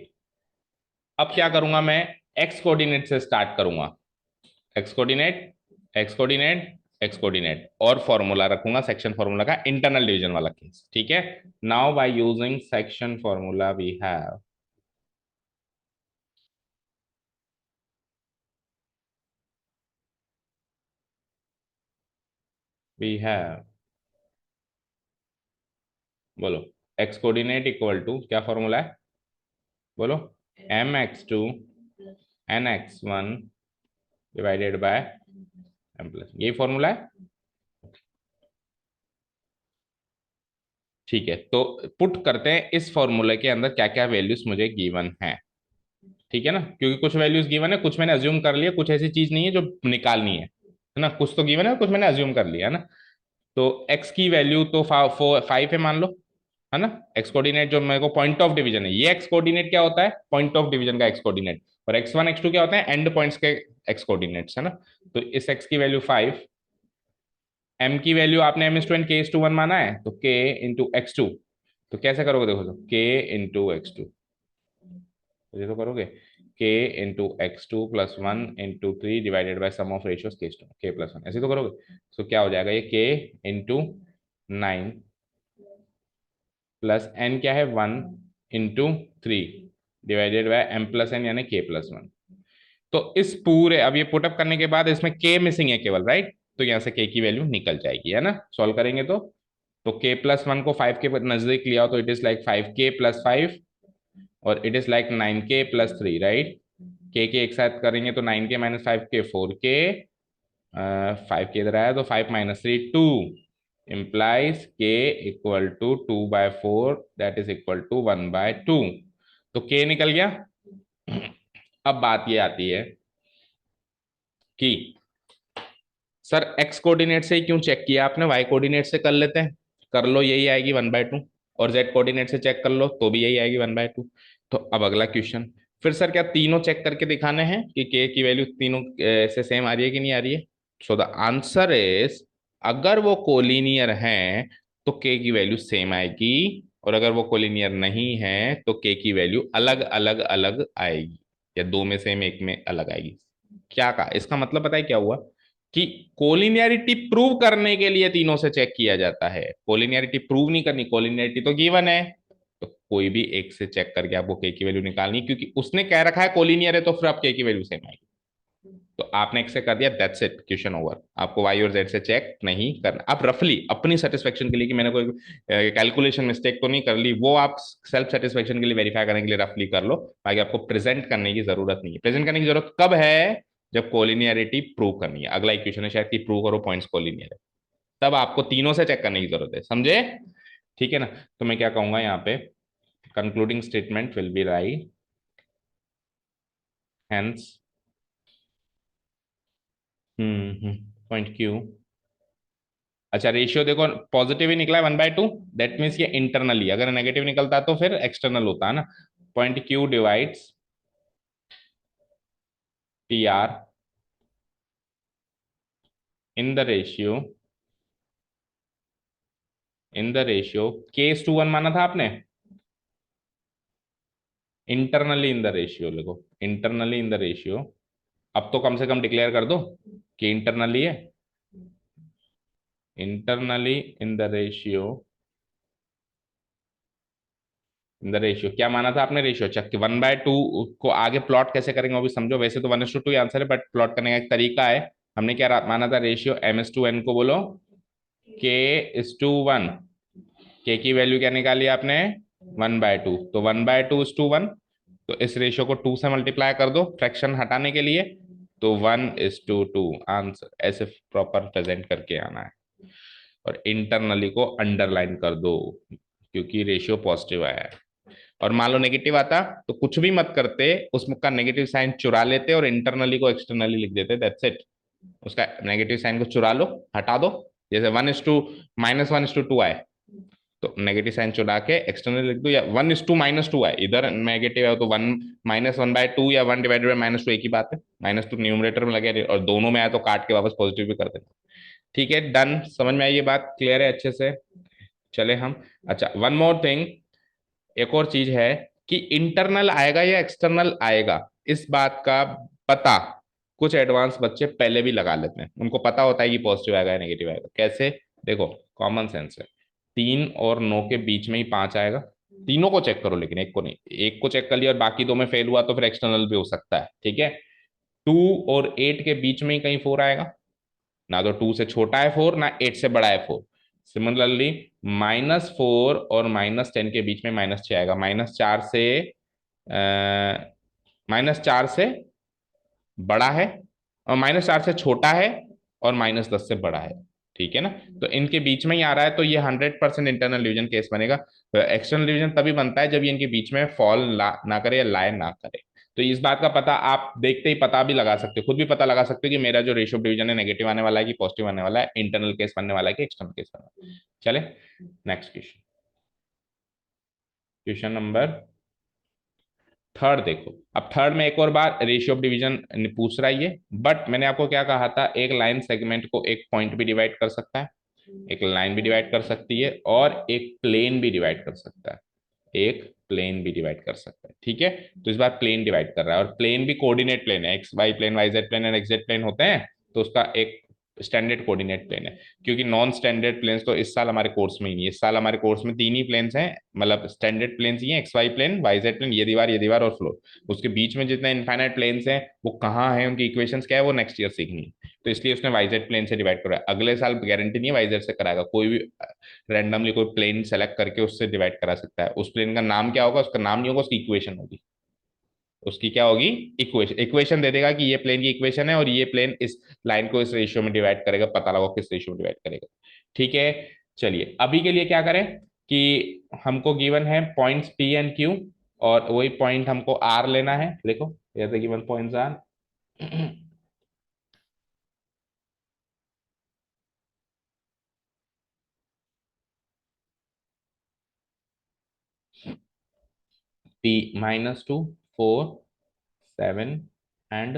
अब क्या करूंगा मैं? एक्स कोऑर्डिनेट से स्टार्ट करूंगा। X coordinate, X coordinate, X coordinate, और फॉर्मूला रखूंगा सेक्शन फॉर्मूला का, इंटरनल डिवीजन वाला केस। ठीक है, now by using section formula we have, बोलो, एक्स कोऑर्डिनेट इक्वल टू क्या फॉर्मूला है? बोलो, m:2 n:1 divided by m+, यही फॉर्मूला है। ठीक है, तो पुट करते हैं इस फॉर्मूले के अंदर क्या क्या वैल्यूज मुझे गिवन है। ठीक है ना, क्योंकि कुछ वैल्यूज गिवन है, कुछ मैंने अज्यूम कर लिया, कुछ ऐसी चीज नहीं है जो निकालनी है ना? कुछ तो गिवन है, कुछ मैंने अज्यूम कर लिया, है ना? तो x की वैल्यू तो 5 है मान लो, है ना? एक्स कोऑर्डिनेट जो मेरे को पॉइंट ऑफ डिवीजन है, ये एक्स कोऑर्डिनेट क्या होता है? पॉइंट ऑफ डिवीजन का एक्स कोऑर्डिनेट। और x1 x2 क्या होते हैं, एंड पॉइंट्स के x कोऑर्डिनेट्स है ना। तो इस x की वैल्यू 5, m की वैल्यू आपने m/2 एंड k/1 माना है, तो k इंटू x2, तो कैसे करोगे देखो, तो k इंटू x2, ये तो करोगे k into x2 plus 1 into 3 divided by sum of ratios k plus 1, ऐसे तो करोगे। तो क्या हो जाएगा ये k इंटू 9 प्लस n क्या है 1 into 3 divided by m plus n यानी k प्लस 1। तो इस पूरे, अब ये पुटअप करने के बाद इसमें k मिसिंग है केवल, राइट, तो यहाँ से k की वैल्यू निकल जाएगी, है ना, सॉल्व करेंगे तो k प्लस 1 को 5 के नजदीक लिया तो it is like 5k plus 5 और it is like 9k plus 3, right. के एक साथ करेंगे तो 9k minus 5k 4k, 5k इधर आया तो 5 minus 3 2 implies k equal to 2/4 that is equal to 1/2। तो k निकल गया। अब बात ये आती है कि सर x कोऑर्डिनेट से ही क्यों चेक किया आपने, y कोऑर्डिनेट से कर लेते हैं, कर लो यही आएगी 1/2, और z कोऑर्डिनेट से चेक कर लो तो भी यही आएगी 1/2। तो अब अगला क्वेश्चन, फिर सर क्या तीनों चेक करके दिखाने हैं कि k की वैल्यू तीनों से सेम आ रही है कि नहीं आ रही है। सो द आंसर इज, अगर वो कोलिनियर हैं तो k की वैल्यू सेम आएगी, और अगर वो कोलिनियर नहीं है तो k की वैल्यू अलग अलग अलग आएगी, या दो में सेम एक में अलग आएगी। क्या कहा, इसका मतलब पता है क्या हुआ कि कोलिनियरिटी प्रूव करने के लिए तीनों से चेक किया जाता है, कोलिनियरिटी प्रूव नहीं करनी, कोलिनियरिटी तो गिवन है, तो कोई भी एक से चेक करके आपको के की वैल्यू निकालनी, क्योंकि उसने कह रखा है कोलिनियर है तो फिर आप के की वैल्यू सेम आएगी। तो आपने एक से कर दिया, दैट्स इट, क्वेश्चन ओवर। आपको वाई और जेड से चेक नहीं करना, आप रफली अपनी सेटिस्फेक्शन के लिए कि मैंने कोई कैलकुलेशन मिस्टेक तो नहीं कर ली, वो आप सेल्फ सेटिस्फेक्शन के लिए वेरीफाई करने के लिए रफली कर लो, बाकी आपको प्रेजेंट करने की जरूरत नहीं है। प्रेजेंट करने की जरूरत कब है, जब कोलिनियरिटी प्रूव करनी है। अगला इक्वेशन है शायद कि प्रूव करो पॉइंट्स कोलिनियर है, तब आपको तीनों से चेक करने की जरूरत है, समझे, ठीक है ना। तो मैं क्या कहूंगा यहाँ पे, concluding statement will be right, hence point Q, अच्छा रेशियो देखो पॉजिटिव ही निकला है 1/2, दैट मीन्स ये इंटरनली, अगर नेगेटिव निकलता तो फिर एक्सटर्नल होता है ना। Point Q divides P R in the ratio, in the ratio k/1 माना था आपने, इंटरनली इन द रेशियो लिखो, इंटरनली इन द रेशियो। अब तो कम से कम डिक्लेयर कर दो कि इंटरनली है, internally in the ratio, in the ratio क्या माना था आपने, रेशियो, अच्छा 1/2 को आगे प्लॉट कैसे करेंगे वो भी समझो, वैसे तो 1:2 आंसर है, बट प्लॉट करने का एक तरीका है। हमने क्या माना था, रेशियो m/n को बोलो k/1, के की वैल्यू क्या निकाली आपने 1/2, तो 1/2:1, तो इस रेशियो को 2 से मल्टीप्लाई कर दो फ्रैक्शन हटाने के लिए, तो 1:2 आंसर, ऐसे प्रॉपर प्रेजेंट करके आना है। और इंटरनली को अंडरलाइन कर दो क्योंकि रेशियो पॉजिटिव आया है। और मान लो नेगेटिव आता तो कुछ भी मत करते, उसका नेगेटिव साइन चुरा लेते और इंटरनली को एक्सटर्नली लिख देते, दैट्स इट। उसका नेगेटिव साइन को चुरा लो, हटा दो, जैसे 1:-1:2 आए तो नेगेटिव साइन चुरा के एक्सटर्नल लिख दो, या 1:-2 आए, इधर नेगेटिव है तो 1 -1/2 या 1/-2 एक ही बात है, -2 न्यूमरेटर में लगे और दोनों में आए तो काट के वापस पॉजिटिव भी कर देना। ठीक है, डन, समझ में आई ये बात, क्लियर है अच्छे से, चले हम। अच्छा वन मोर थिंग, एक और चीज है कि इंटरनल आएगा या एक्सटर्नल आएगा, इस बात का पता कुछ एडवांस बच्चे पहले भी लगा लेते हैं, उनको पता होता है कि पॉजिटिव आएगा या नेगेटिव आएगा, कैसे, देखो कॉमन सेंस है, 3 और 9 के बीच में ही 5 आएगा, तीनों को चेक करो लेकिन एक को नहीं, एक को चेक कर लिया और बाकी 2 में फेल हुआ तो फिर एक्सटर्नल भी हो सकता है, ठीक है। 2 और 8 के बीच में ही कहीं 4 आएगा, ना तो 2 से छोटा है 4 ना 8 से बड़ा है 4। सिमिलरली -4 और -10 के बीच में -6 आएगा, -4 से बड़ा है और -4 से छोटा है और -10 से बड़ा है, ठीक है ना। तो इनके बीच में ही आ रहा है तो ये 100% इंटरनल डिवीजन केस बनेगा। तो एक्सटर्नल डिवीजन तभी बनता है जब ये इनके बीच में फॉल ना करे या लाए ना करे। तो इस बात का पता आप देखते ही पता भी लगा सकते हो, खुद भी पता लगा सकते हो कि मेरा जो रेशियो डिवीजन है नेगेटिव आने वाला है कि पॉजिटिव आने वाला है, इंटरनल केस बनने वाला है कि एक्सटर्नल केस बनने वाला है। चले next question, question number third देखो, अब थर्ड में एक और बार रेशियो ऑफ डिवीजन पूछ रहा है ये, बट मैंने आपको क्या कहा था, एक लाइन सेगमेंट को एक पॉइंट भी डिवाइड कर सकता है, एक लाइन भी डिवाइड कर सकती है, और एक प्लेन भी डिवाइड कर सकता है, एक प्लेन भी डिवाइड कर सकता है। ठीक है, तो इस बार प्लेन डिवाइड कर रहा है, और प्लेन भी कोऑर्डिनेट प्लेन है, X Y plane, Y Z plane और एक्स जेड प्लेन होते हैं, तो उसका एक स्टैंडर्ड कोऑर्डिनेट प्लेन है। क्योंकि नॉन स्टैंडर्ड प्लेन्स तो इस साल हमारे कोर्स में ही नहीं है, इस साल हमारे कोर्स में तीन ही प्लेन्स हैं, मतलब स्टैंडर्ड प्लेन्स ही हैं, X Y plane, Y Z plane, ये दीवार और फ्लोर। उसके बीच में जितने इनफाइनाइट प्लेन्स हैं वो कहाँ हैं, उनकी इक्वेशंस क्या है, वो नेक्स्ट ईयर सीखनी है। तो इसलिए उसने वाई जेड प्लेन से डिवाइड करा है। अगले साल गारंटी नहीं है वाई जेड से कराएगा, कोई भी रैंडमली कोई प्लेन सेलेक्ट करके उससे डिवाइड करा सकता है। उस प्लेन का नाम क्या होगा, उसका नाम नहीं होगा, उसकी इक्वेशन होगी, उसकी क्या होगी, इक्वेशन। इक्वेशन दे देगा कि ये प्लेन की इक्वेशन है और ये प्लेन इस लाइन को इस रेशियो में डिवाइड करेगा, पता लगाओ किस रेशियो में डिवाइड करेगा। ठीक है, चलिए अभी के लिए क्या करें कि हमको गिवन है पॉइंट्स पी एंड क्यू, और वही पॉइंट हमको आर लेना है। देखो जैसे given points are P -2, 4, 7 and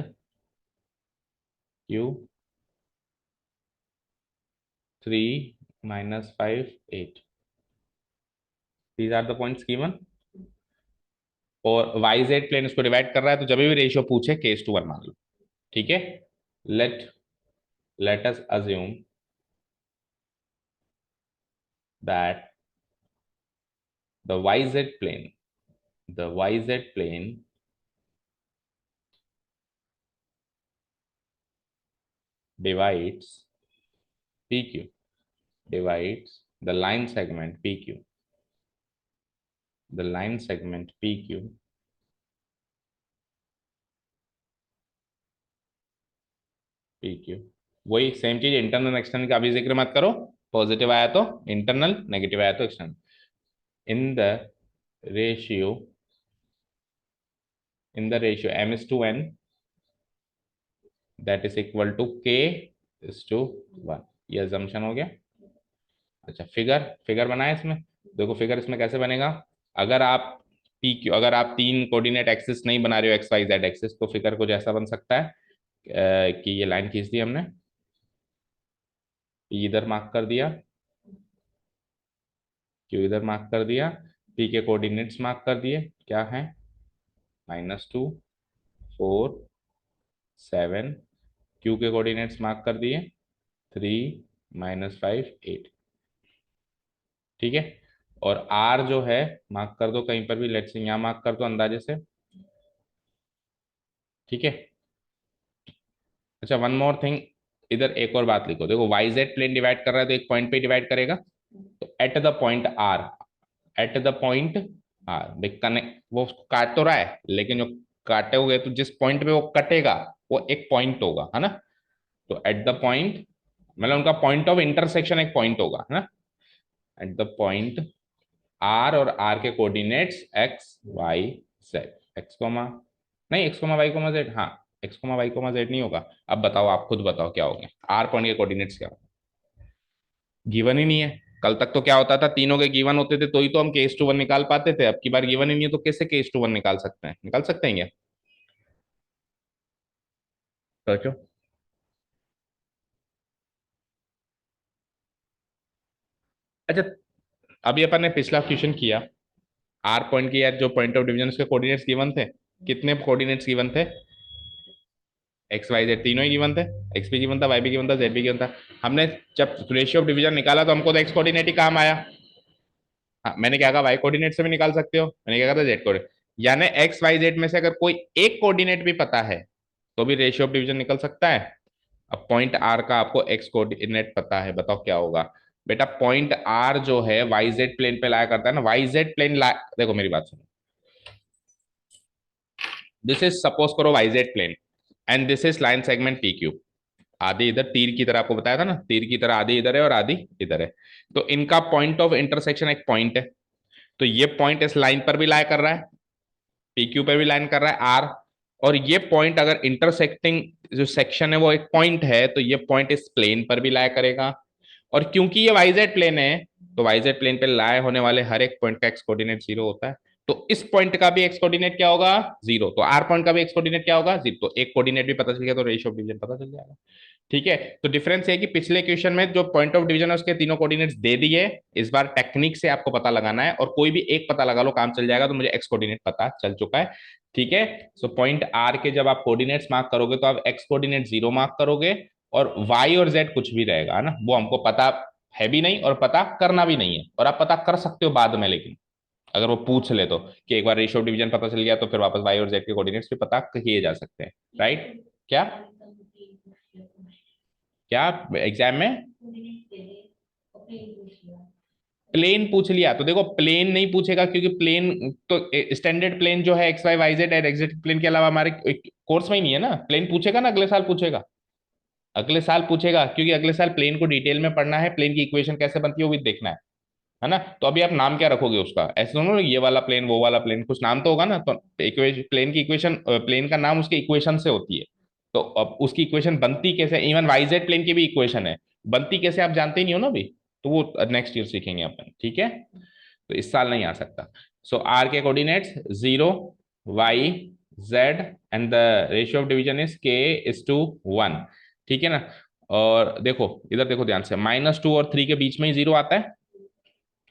Q 3, -5, 8। These are the points given, और वाई जेड प्लेन इसको डिवाइड कर रहा है, तो जब भी रेशियो पूछे केस टू वन मान लो। ठीक है, late let us assume that the yz plane, the yz plane divides pq, divides the line segment pq, the line segment pq pq। वही सेम चीज, इंटरनल एक्सटर्नल का अभी जिक्र मत करो, पॉजिटिव आया तो इंटरनल, नेगेटिव आया तो external. In the ratio, in the ratio m is to n, that is equal to k is to 1। ये assumption हो गया। अच्छा, फिगर फिगर बनाए इसमें, देखो फिगर इसमें कैसे बनेगा। अगर आप पी क्यू, अगर आप तीन कोऑर्डिनेट एक्सिस नहीं बना रहे हो, एक्स वाई जेड एक्सिस, तो फिगर कुछ ऐसा बन सकता है कि ये लाइन खींच दी हमने, पी इधर मार्क कर दिया, क्यू इधर मार्क कर दिया, पी के कोऑर्डिनेट्स मार्क कर दिए, क्या है, -2, 4, 7, क्यू के कोऑर्डिनेट्स मार्क कर दिए, 3, -5, 8। ठीक है, और आर जो है मार्क कर दो कहीं पर भी, लेट्स से यहाँ मार्क कर दो अंदाजे से। ठीक है, अच्छा वन मोर थिंग, इधर एक और बात लिखो, देखो वाई जेड प्लेन डिवाइड कर रहा है तो एक पॉइंट पे डिवाइड करेगा, तो at the point R, at the point R देख, कनेक्ट वो काट तो रहा है, लेकिन जो काटोगे तो जिस पॉइंट पे वो कटेगा वो एक पॉइंट होगा, है ना। तो एट द पॉइंट, मतलब उनका पॉइंट ऑफ इंटरसेक्शन एक पॉइंट होगा, है ना। एट द पॉइंट आर, और आर के coordinates X Y Z, X comma, नहीं X comma Y comma Z, हाँ X comma Y comma Z नहीं होगा। अब बताओ, आप खुद बताओ क्या होंगे आर पॉइंट के कोऑर्डिनेट्स क्या होंगे, गिवन ही नहीं है। कल तक तो क्या होता था, तीनों के गिवन होते थे तो ही तो हम केस टू वन निकाल पाते थे, अब की बार गिवन ही नहीं है तो कैसे केस टू वन निकाल सकते हैं, निकाल सकते हैं क्या, सोचो। अच्छा, अभी अपन ने पिछला क्वेश्चन किया, आर पॉइंट की यार जो पॉइंट ऑफ डिवीजन उसके कोऑर्डिनेट्स गिवन थे, कितने कोऑर्डिनेट्स गिवन थे, एक्स वाई जेड तीनों ही गिवन थे, एक्स भी गिवन था, वाई भी गिवन था, जेड भी गिवन था। हमने जब रेशियो ऑफ डिवीजन निकाला तो हमको तो एक्स कोऑर्डिनेट ही काम आया। हाँ, मैंने क्या कहा, वाई कोऑर्डिनेट से भी निकाल सकते हो, मैंने क्या कहा था, जेड कोऑर्डिनेट, यानी एक्स वाई जेड में से अगर कोई एक कोऑर्डिनेट भी पता है तो भी रेशियो ऑफ डिवीजन निकल सकता है। अब पॉइंट आर का आपको एक्स कोऑर्डिनेट पता है, बताओ क्या होगा। बेटा पॉइंट आर जो है वाई जेड प्लेन पे लाया करता है ना, वाई जेड प्लेन ला, देखो मेरी बात सुनो, दिस इज सपोज करो Y Z plane, and this is line segment P Q. आधी इधर तीर की तरह, आपको बताया था ना, तीर की तरह आधी इधर है और आधी इधर है, तो इनका पॉइंट ऑफ इंटरसेक्शन एक पॉइंट है, तो ये पॉइंट इस लाइन पर भी लाया कर रहा है, पी क्यू पर भी लाइन कर रहा है आर, और ये पॉइंट अगर इंटरसेक्टिंग जो सेक्शन है वो एक पॉइंट है, तो ये पॉइंट इस प्लेन पर भी लाया करेगा। और क्योंकि ये वाई जेड प्लेन है, तो वाई जेड प्लेन पे लाए होने वाले हर एक पॉइंट का एक्स कोऑर्डिनेट 0 होता है, तो इस पॉइंट का भी एक्स कोऑर्डिनेट क्या होगा, 0। तो आर पॉइंट का भी एक्स कोऑर्डिनेट क्या होगा, 0। तो एक कोऑर्डिनेट भी पता चल गया, तो रेशियो ऑफ डिवीजन पता चल जाएगा। ठीक है, तो डिफरेंस है कि पिछले क्वेश्चन में जो पॉइंट ऑफ डिवीजन है उसके तीनों कोऑर्डिनेट्स दे दिए, इस बार टेक्निक से आपको पता लगाना है, और कोई भी एक पता लगा लो काम चल जाएगा। तो मुझे एक्स कोऑर्डिनेट पता चल चुका है। ठीक है, सो पॉइंट आर के जब आप कोऑर्डिनेट्स मार्क करोगे तो आप एक्स कोऑर्डिनेट 0 मार्क करोगे, और वाई और जेड कुछ भी रहेगा, है ना, वो हमको पता है भी नहीं और पता करना भी नहीं है, और आप पता कर सकते हो बाद में, लेकिन अगर वो पूछ ले तो, कि एक बार रेशियो ऑफ डिवीजन पता चल गया तो फिर वापस वाई और जेड के कोऑर्डिनेट्स भी पता किए जा सकते हैं। राइट, क्या क्या एग्जाम में प्लेन पूछ लिया तो देखो, प्लेन नहीं पूछेगा, क्योंकि प्लेन तो स्टैंडर्ड प्लेन जो है एक्स वाई वाई जेड और एक्जेक्ट प्लेन के अलावा हमारे कोर्स में ही नहीं है ना। प्लेन पूछेगा ना, अगले साल पूछेगा, अगले साल पूछेगा, क्योंकि अगले साल प्लेन को डिटेल में पढ़ना है, प्लेन की इक्वेशन कैसे बनती है वो भी देखना है ना। तो अभी आप नाम क्या रखोगे उसका, ऐसे दोनों, ये वाला प्लेन वो वाला प्लेन, कुछ नाम तो होगा ना। तो प्लेन की इक्वेशन, प्लेन का नाम उसके इक्वेशन से होती है। तो अब उसकी इक्वेशन बनती कैसे, इवन वाईजेड प्लेन की भी इक्वेशन है, बनती कैसे आप जानते ही नहीं हो ना अभी। तो वो नेक्स्ट ईयर सीखेंगे अपन, ठीक है। तो इस साल नहीं आ सकता। सो आर के coordinates 0, Y, Z, and the ratio of division is K is to 1। ठीक है ना। और देखो इधर देखो ध्यान से, -2 और 3 के बीच में ही 0 आता है।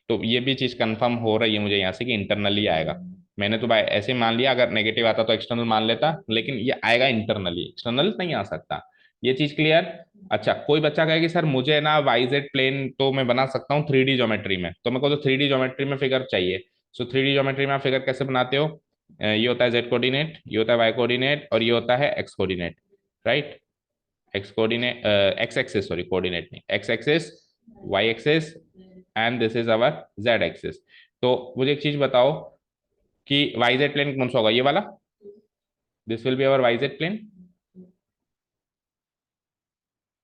तो ये भी चीज कंफर्म हो रही है मुझे यहाँ से कि इंटरनली आएगा। मैंने तो भाई ऐसे मान लिया, अगर नेगेटिव आता तो एक्सटर्नल मान लेता, लेकिन ये आएगा इंटरनली, एक्सटर्नल नहीं आ सकता। ये चीज क्लियर। अच्छा, कोई बच्चा कहे कि सर मुझे ना वाई जेड प्लेन तो मैं बना सकता हूँ 3D ज्योमेट्री में, तो मेरे को तो 3D ज्योमेट्री में फिगर चाहिए। सो 3D ज्योमेट्री में आप फिगर कैसे बनाते हो, ये होता है जेड कोऑर्डिनेट, ये होता है वाई कोऑर्डिनेट, और ये होता है X coordinate. Right, X coordinate, X axis, sorry coordinate नहीं, X axis, Y axis, and this is our Z axis. तो मुझे एक चीज बताओ कि वाई जेड प्लेन कौन सा होगा, ये वाला, this will be our Y Z plane,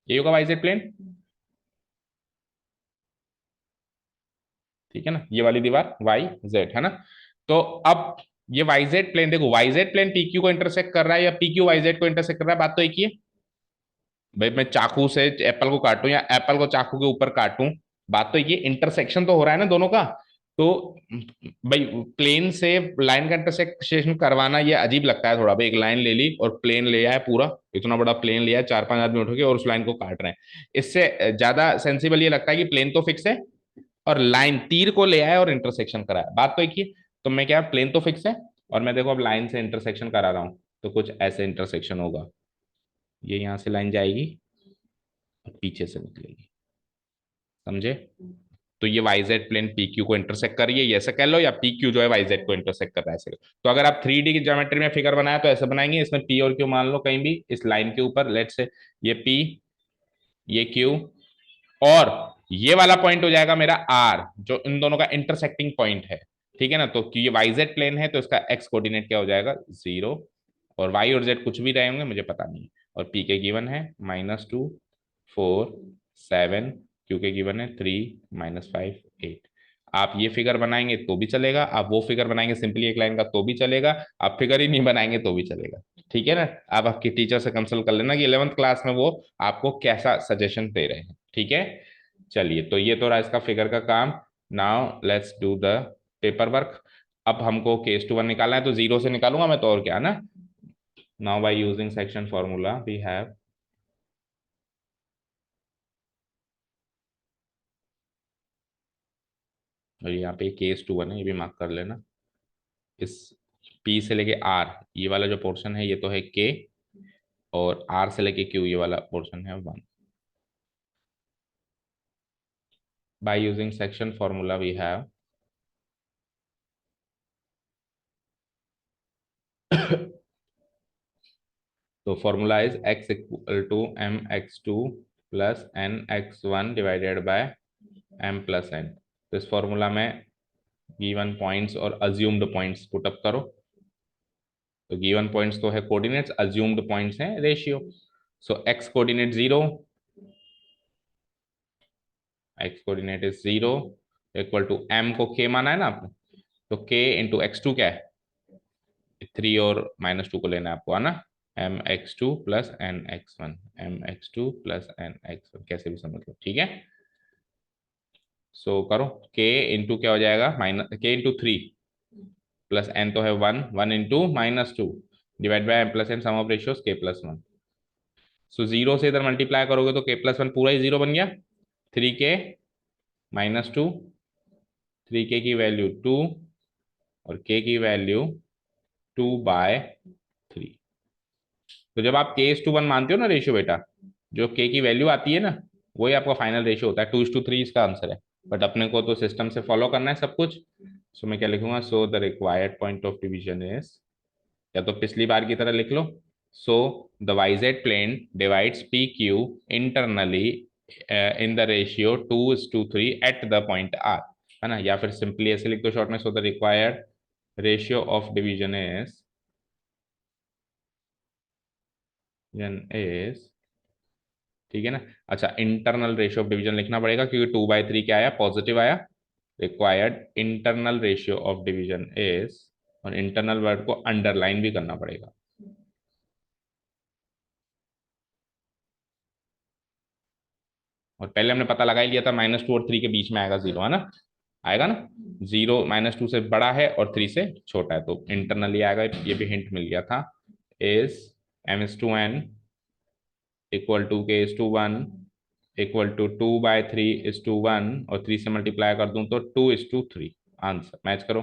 ये होगा वाई जेड प्लेन। ठीक है ना, ये वाली दीवार वाई जेड है ना। तो अब ये वाई जेड प्लेन देखो, Y Z plane P Q को इंटरसेक्ट कर रहा है या पी क्यू वाई जेड को इंटरसेक्ट कर रहा है, बात तो एक ही है। भाई मैं चाकू से एप्पल को काटूं या एप्पल को चाकू के ऊपर काटूं, बात तो ये इंटरसेक्शन तो हो रहा है ना दोनों का। तो भाई प्लेन से लाइन का इंटरसेक्शन करवाना ये अजीब लगता है थोड़ा। भाई एक लाइन ले ली और प्लेन ले आया पूरा, इतना बड़ा प्लेन लिया है, 4-5 आदमी उठ के और उस लाइन को काट रहे हैं, इससे ज्यादा सेंसिबल ये लगता है कि प्लेन तो फिक्स है और लाइन तीर को ले आया और इंटरसेक्शन कराया, बात तो एक ही। तो मैं क्या, प्लेन तो फिक्स है और मैं देखो अब लाइन से इंटरसेक्शन करा रहा हूं, तो कुछ ऐसे इंटरसेक्शन होगा, ये यहां से लाइन जाएगी और पीछे से निकलेगी, समझे। तो ये Y Z plane P Q को इंटरसेक्ट कर रही है, ये ऐसे कह लो, या पी क्यू जो है वाई जेड को इंटरसेक्ट कर रहा है, ऐसे। तो अगर आप 3D की ज्योमेट्री में फिगर बनाया तो ऐसे बनाएंगे, इसमें पी और क्यू मान लो कहीं भी इस लाइन के ऊपर, लेट से ये पी, ये क्यू, और ये वाला पॉइंट हो जाएगा मेरा आर, जो इन दोनों का इंटरसेक्टिंग पॉइंट है। ठीक है ना, तो ये वाई जेड प्लेन है तो इसका एक्स कोऑर्डिनेट क्या हो जाएगा, 0, और वाई और जेड कुछ भी रहे होंगे मुझे पता नहीं, और पी के गिवन है -2, 4, 7, क्यू के गिवन है 3, -5, 8। आप ये फिगर बनाएंगे तो भी चलेगा, आप वो फिगर बनाएंगे सिंपली एक लाइन का तो भी चलेगा, आप फिगर ही नहीं बनाएंगे तो भी चलेगा। ठीक है ना, आप आपके टीचर से कंसल्ट कर लेना कि 11th क्लास में वो आपको कैसा सजेशन दे रहे हैं। ठीक है, चलिए, तो ये तो रहा इसका फिगर का काम। Now let's do the paper work. अब हमको केस 2 1 निकालना है, तो 0 से निकालूंगा मैं तो, और क्या ना। Now by using section formula we have, और यहाँ पे केस 2 1 है, ये भी मार्क कर लेना। इस पी से लेके आर ये वाला जो पोर्शन है ये तो है के, और आर से लेके क्यू ये वाला पोर्शन है 1। By using section formula we have तो formula is x equal to mx2 plus nx1 divided by m plus n। तो इस फॉर्मूला में गिवन पॉइंट्स और अज्यूम्ड पॉइंट्स पुट अप करो। तो गिवन पॉइंट्स तो है कोऑर्डिनेट्स, अज्यूम्ड पॉइंट्स हैं ratio. So x coordinate 0, x coordinate is 0 equal to m को k माना है ना आपने, तो k इंटू x2 क्या है, 3 और -2 को लेना है आपको, है ना। mx2 plus nx1, mx2 plus nx1, कैसे भी समझ लो, ठीक है। सो करो, k इंटू क्या हो जाएगा, minus k into 3, plus N तो है 1 into -2 divide by m plus n sum of ratios k+1। So 0 से इधर मल्टीप्लाई करोगे तो k+1 पूरा ही 0 बन गया। 3k-2, 3k की वैल्यू 2 और k की वैल्यू 2/3। तो जब आप k:1 मानते हो ना रेशियो बेटा, जो k की वैल्यू आती है ना, वही आपका फाइनल रेशियो होता है। 2:3 इसका आंसर है। बट अपने को तो सिस्टम से फॉलो करना है सब कुछ। सो मैं क्या लिखूंगा, so the required point of division is, या तो पिछली बार की तरह लिख लो, so the YZ plane divides P Q internally in the ratio 2:3 at the point R, है ना। या फिर सिंपली ऐसे लिख दो शॉर्ट में, सो the required ratio of division is, ठीक है ना। अच्छा, इंटरनल रेशियो ऑफ डिवीजन लिखना पड़ेगा क्योंकि 2/3 क्या आया, पॉजिटिव आया। Required internal ratio of division is, और इंटरनल वर्ड को अंडरलाइन भी करना पड़ेगा। और पहले हमने पता लगा ही लिया था, -2 और 3 के बीच में आएगा 0, है ना। आएगा ना, 0 -2 से बड़ा है और 3 से छोटा है, तो इंटरनली आएगा। ये भी हिंट मिल गया था। Is m/n equal to k:1 equal to 2/3:1, और 3 से मल्टीप्लाई कर दूं तो 2:3। आंसर मैच करो।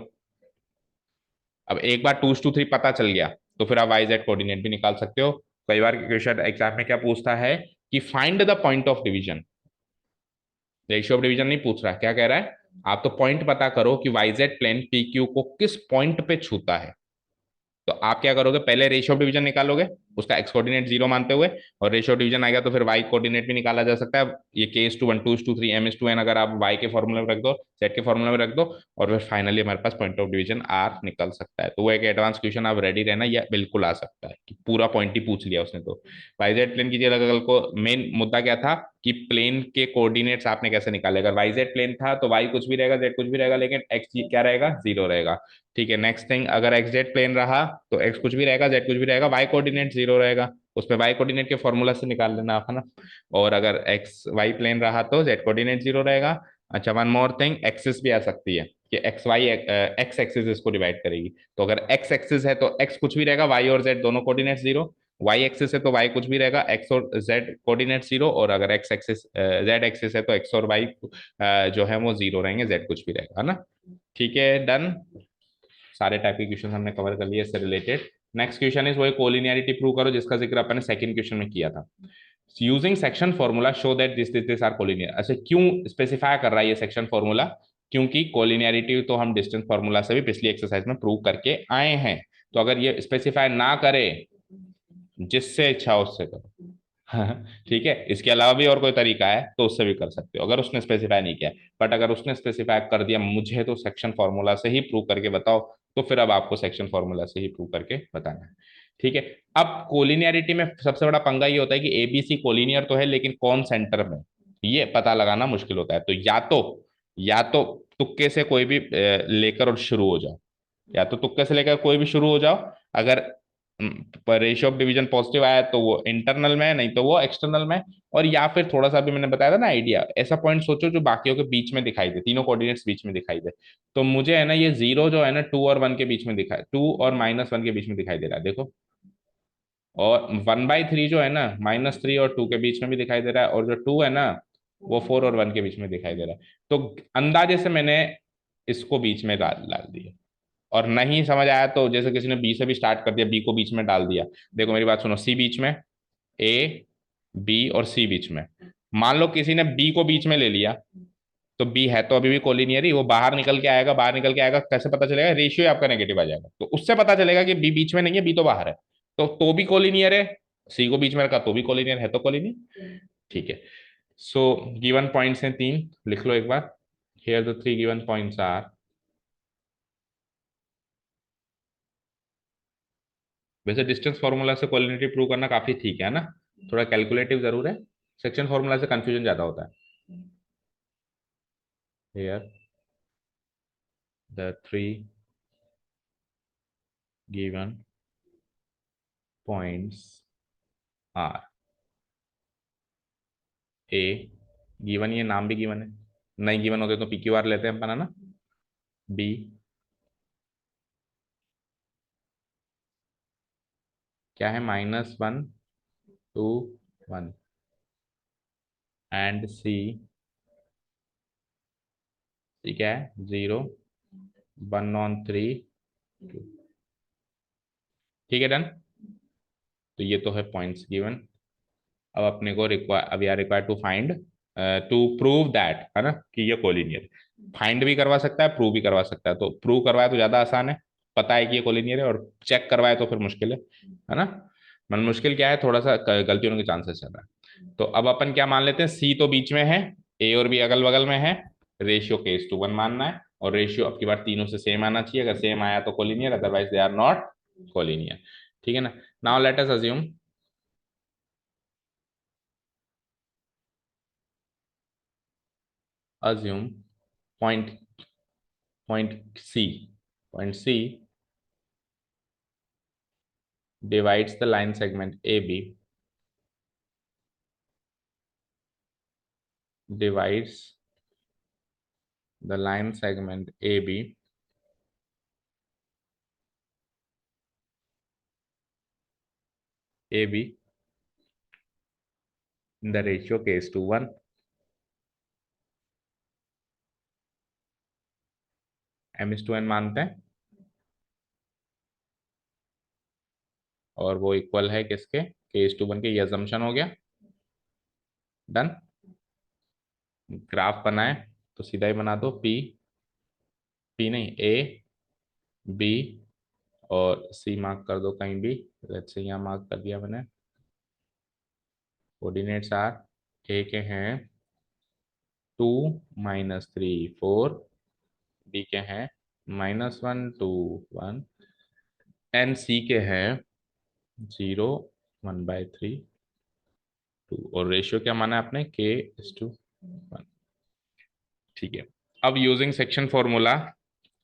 अब एक बार 2:3 पता चल गया तो फिर आप वाई जेड कोऑर्डिनेट भी निकाल सकते हो। कई बार क्वेश्चन एग्जाम में क्या पूछता है कि find the point of division, ratio of division नहीं पूछ रहा, क्या कह रहा है, आप तो पॉइंट पता करो कि Y Z plane P Q को किस पॉइंट पे छूता है। तो आप क्या करोगे, पहले रेशियो ऑफ डिवीजन निकालोगे, उसका एक्स कोऑर्डिनेट 0 मानते हुए, और रेशियो ऑफ डिवीजन आएगा तो फिर वाई कोऑर्डिनेट भी निकाला जा सकता है। ये k:1, 2:3, m/n अगर आप वाई के फॉर्मूला में रख दो, जेड के फॉर्मूला में रख दो, और फिर फाइनली हमारे पास पॉइंट ऑफ डिवीजन आर निकल सकता है। तो वो एक एडवांस क्वेश्चन, आप रेडी रहना, यह बिल्कुल आ सकता है कि पूरा पॉइंट ही पूछ लिया उसने। तो वाई जेड प्लेन की जगह कल को मेन मुद्दा क्या था कि प्लेन के कोऑर्डिनेट्स आपने कैसे निकाले। अगर वाई जेड प्लेन था तो वाई कुछ भी रहेगा, जेड कुछ भी रहेगा, लेकिन एक्स क्या रहेगा, 0 रहेगा। ठीक है, नेक्स्ट थिंग, अगर एक्स जेड प्लेन रहा तो एक्स कुछ भी रहेगा, जेड कुछ भी रहेगा, वाई कोऑर्डिनेट 0 रहेगा। उसमें वाई कोऑर्डिनेट के फॉर्मूला से निकाल लेना आप, है ना। और अगर एक्स वाई प्लेन रहा तो जेड कोऑर्डिनेट 0 रहेगा। अच्छा, वन मोर थिंग, एक्सिस भी आ सकती है कि एक्स वाई, एक्स एक्सिस इसको डिवाइड करेगी। तो अगर एक्स एक्सिस है तो एक्स कुछ भी रहेगा, वाई और जेड दोनों कोऑर्डिनेट 0। वाई एक्सिस है तो वाई कुछ भी रहेगा, एक्स और जेड कोऑर्डिनेट 0। और अगर एक्स एक्सिस, जेड एक्सिस है तो एक्स और वाई जो है वो 0 रहेंगे, जेड कुछ भी रहेगा, है ना। ठीक है, डन। सारे टाइप के क्वेश्चन हमने कवर कर लिए इससे रिलेटेड। नेक्स्ट क्वेश्चन इज, वो कोलिनियरिटी प्रूव करो, जिसका जिक्र अपन ने सेकंड क्वेश्चन में किया था। Using section formula show that this are collinear. अच्छा, क्यों स्पेसिफाई कर रहा है ये सेक्शन फॉर्मूला, क्योंकि कोलिनियरिटी तो हम डिस्टेंस फॉर्मूला से भी पिछली एक्सरसाइज में प्रूव करके आए हैं। तो अगर ये स्पेसिफाई ना करे, जिससे इच्छा उससे करो। ठीक है, इसके अलावा भी और कोई तरीका है तो उससे भी कर सकते हो, अगर उसने स्पेसिफाई नहीं किया। बट अगर उसने स्पेसिफाई कर दिया, मुझे तो सेक्शन फॉर्मूला से ही प्रूव करके बताओ, तो फिर अब आपको सेक्शन फॉर्मूला से ही प्रूव करके बताना है। ठीक है। अब कोलिनियरिटी में सबसे बड़ा पंगा ये होता है कि एबीसी कोलिनियर तो है, लेकिन कौन सेंटर में, ये पता लगाना मुश्किल होता है। तो या तो तुक्के से कोई भी लेकर और शुरू हो जाओ, या तो तुक्के से लेकर कोई भी शुरू हो जाओ। अगर रेशियो ऑफ डिवीजन पॉजिटिव आया तो वो इंटरनल में है, नहीं तो वो एक्सटर्नल में। और या फिर थोड़ा सा भी मैंने बताया था ना आइडिया, ऐसा पॉइंट सोचो जो बाकियों के बीच में दिखाई दे, तीनों कोऑर्डिनेट्स बीच में दिखाई दे। तो मुझे है ना ये 0 जो है ना 2 और 1 के बीच में दिखाई, 2 और -1 के बीच में दिखाई दे रहा है, देखो। और 1/3 जो है ना -3 और 2 के बीच में भी दिखाई दे रहा है, और जो 2 है ना वो 4 और 1 के बीच में दिखाई दे रहा है। तो अंदाजे से मैंने इसको बीच में डाल डाल दिया। और नहीं समझ आया तो जैसे किसी ने बी से भी स्टार्ट कर दिया, बी को बीच में डाल दिया। देखो मेरी बात सुनो, सी बीच में, ए, बी और सी बीच में। मान लो किसी ने बी को बीच में ले लिया, तो बी है तो अभी भी कोलिनियर ही, वो बाहर निकल के आएगा, बाहर निकल के आएगा, कैसे पता चलेगा, रेशियो आपका नेगेटिव आ जाएगा, तो उससे पता चलेगा कि बी बीच में नहीं है, बी तो बाहर है। तो भी कोलिनियर है। सी को बीच में रखा तो भी कोलिनियर है, तो कोलिनियर। ठीक है। सो गिवन पॉइंट्स हैं 3, लिख लो एक बार। Here the 3 given points are. वैसे डिस्टेंस फॉर्मूला से कोलिनिटी प्रूव करना काफी ठीक है ना, थोड़ा कैलकुलेटिव जरूर है। सेक्शन फॉर्मूला से कंफ्यूजन ज्यादा होता है। Here the 3 given points are. A given, ये नाम भी गिवन है, नहीं गिवन होते तो पी क्यू आर लेते हैं अपन, है ना। बी क्या है, -1 2 1, एंड सी क्या है, 0 1 on 3 2। ठीक है, डन। तो ये तो है पॉइंट्स गिवन। अब अपने को रिक्वायर, अब यार require to find, to prove that, है ना, कि ये कोलिनियर। फाइंड भी करवा सकता है, प्रूव भी करवा सकता है। तो प्रूव करवाए तो ज्यादा आसान है, पता है कि ये कोलिनियर है, और चेक करवाए तो फिर मुश्किल है ना। मन मुश्किल क्या है, थोड़ा सा गलती होने के चांसेस ज्यादा है। तो अब अपन क्या मान लेते हैं, सी तो बीच में है, ए और बी अगल बगल में है, रेशियो K:1 मानना है, और रेशियो अब की बार तीनों से सेम आना चाहिए। अगर सेम आया तो collinear, otherwise they are not collinear. ठीक है ना। Now let us assume, assume point point C, point C divides the line segment AB, divides the line segment AB in the ratio K:1, M:1 मानते हैं, और वो equal है किसके, K:1 के। ये assumption हो गया, डन। ग्राफ बनाए तो सीधा ही बना दो, पी नहीं, ए बी और सी मार्क कर दो कहीं भी। लेट्स से यहाँ मार्क कर दिया मैंने। कोऑर्डिनेट्स आर, ए के हैं 2 - 3 4, बी के हैं -1 2 1, एन सी के हैं 0 1/3 2, और रेशियो क्या माना है आपने, K:1। ठीक है। अब यूजिंग सेक्शन फॉर्मूला,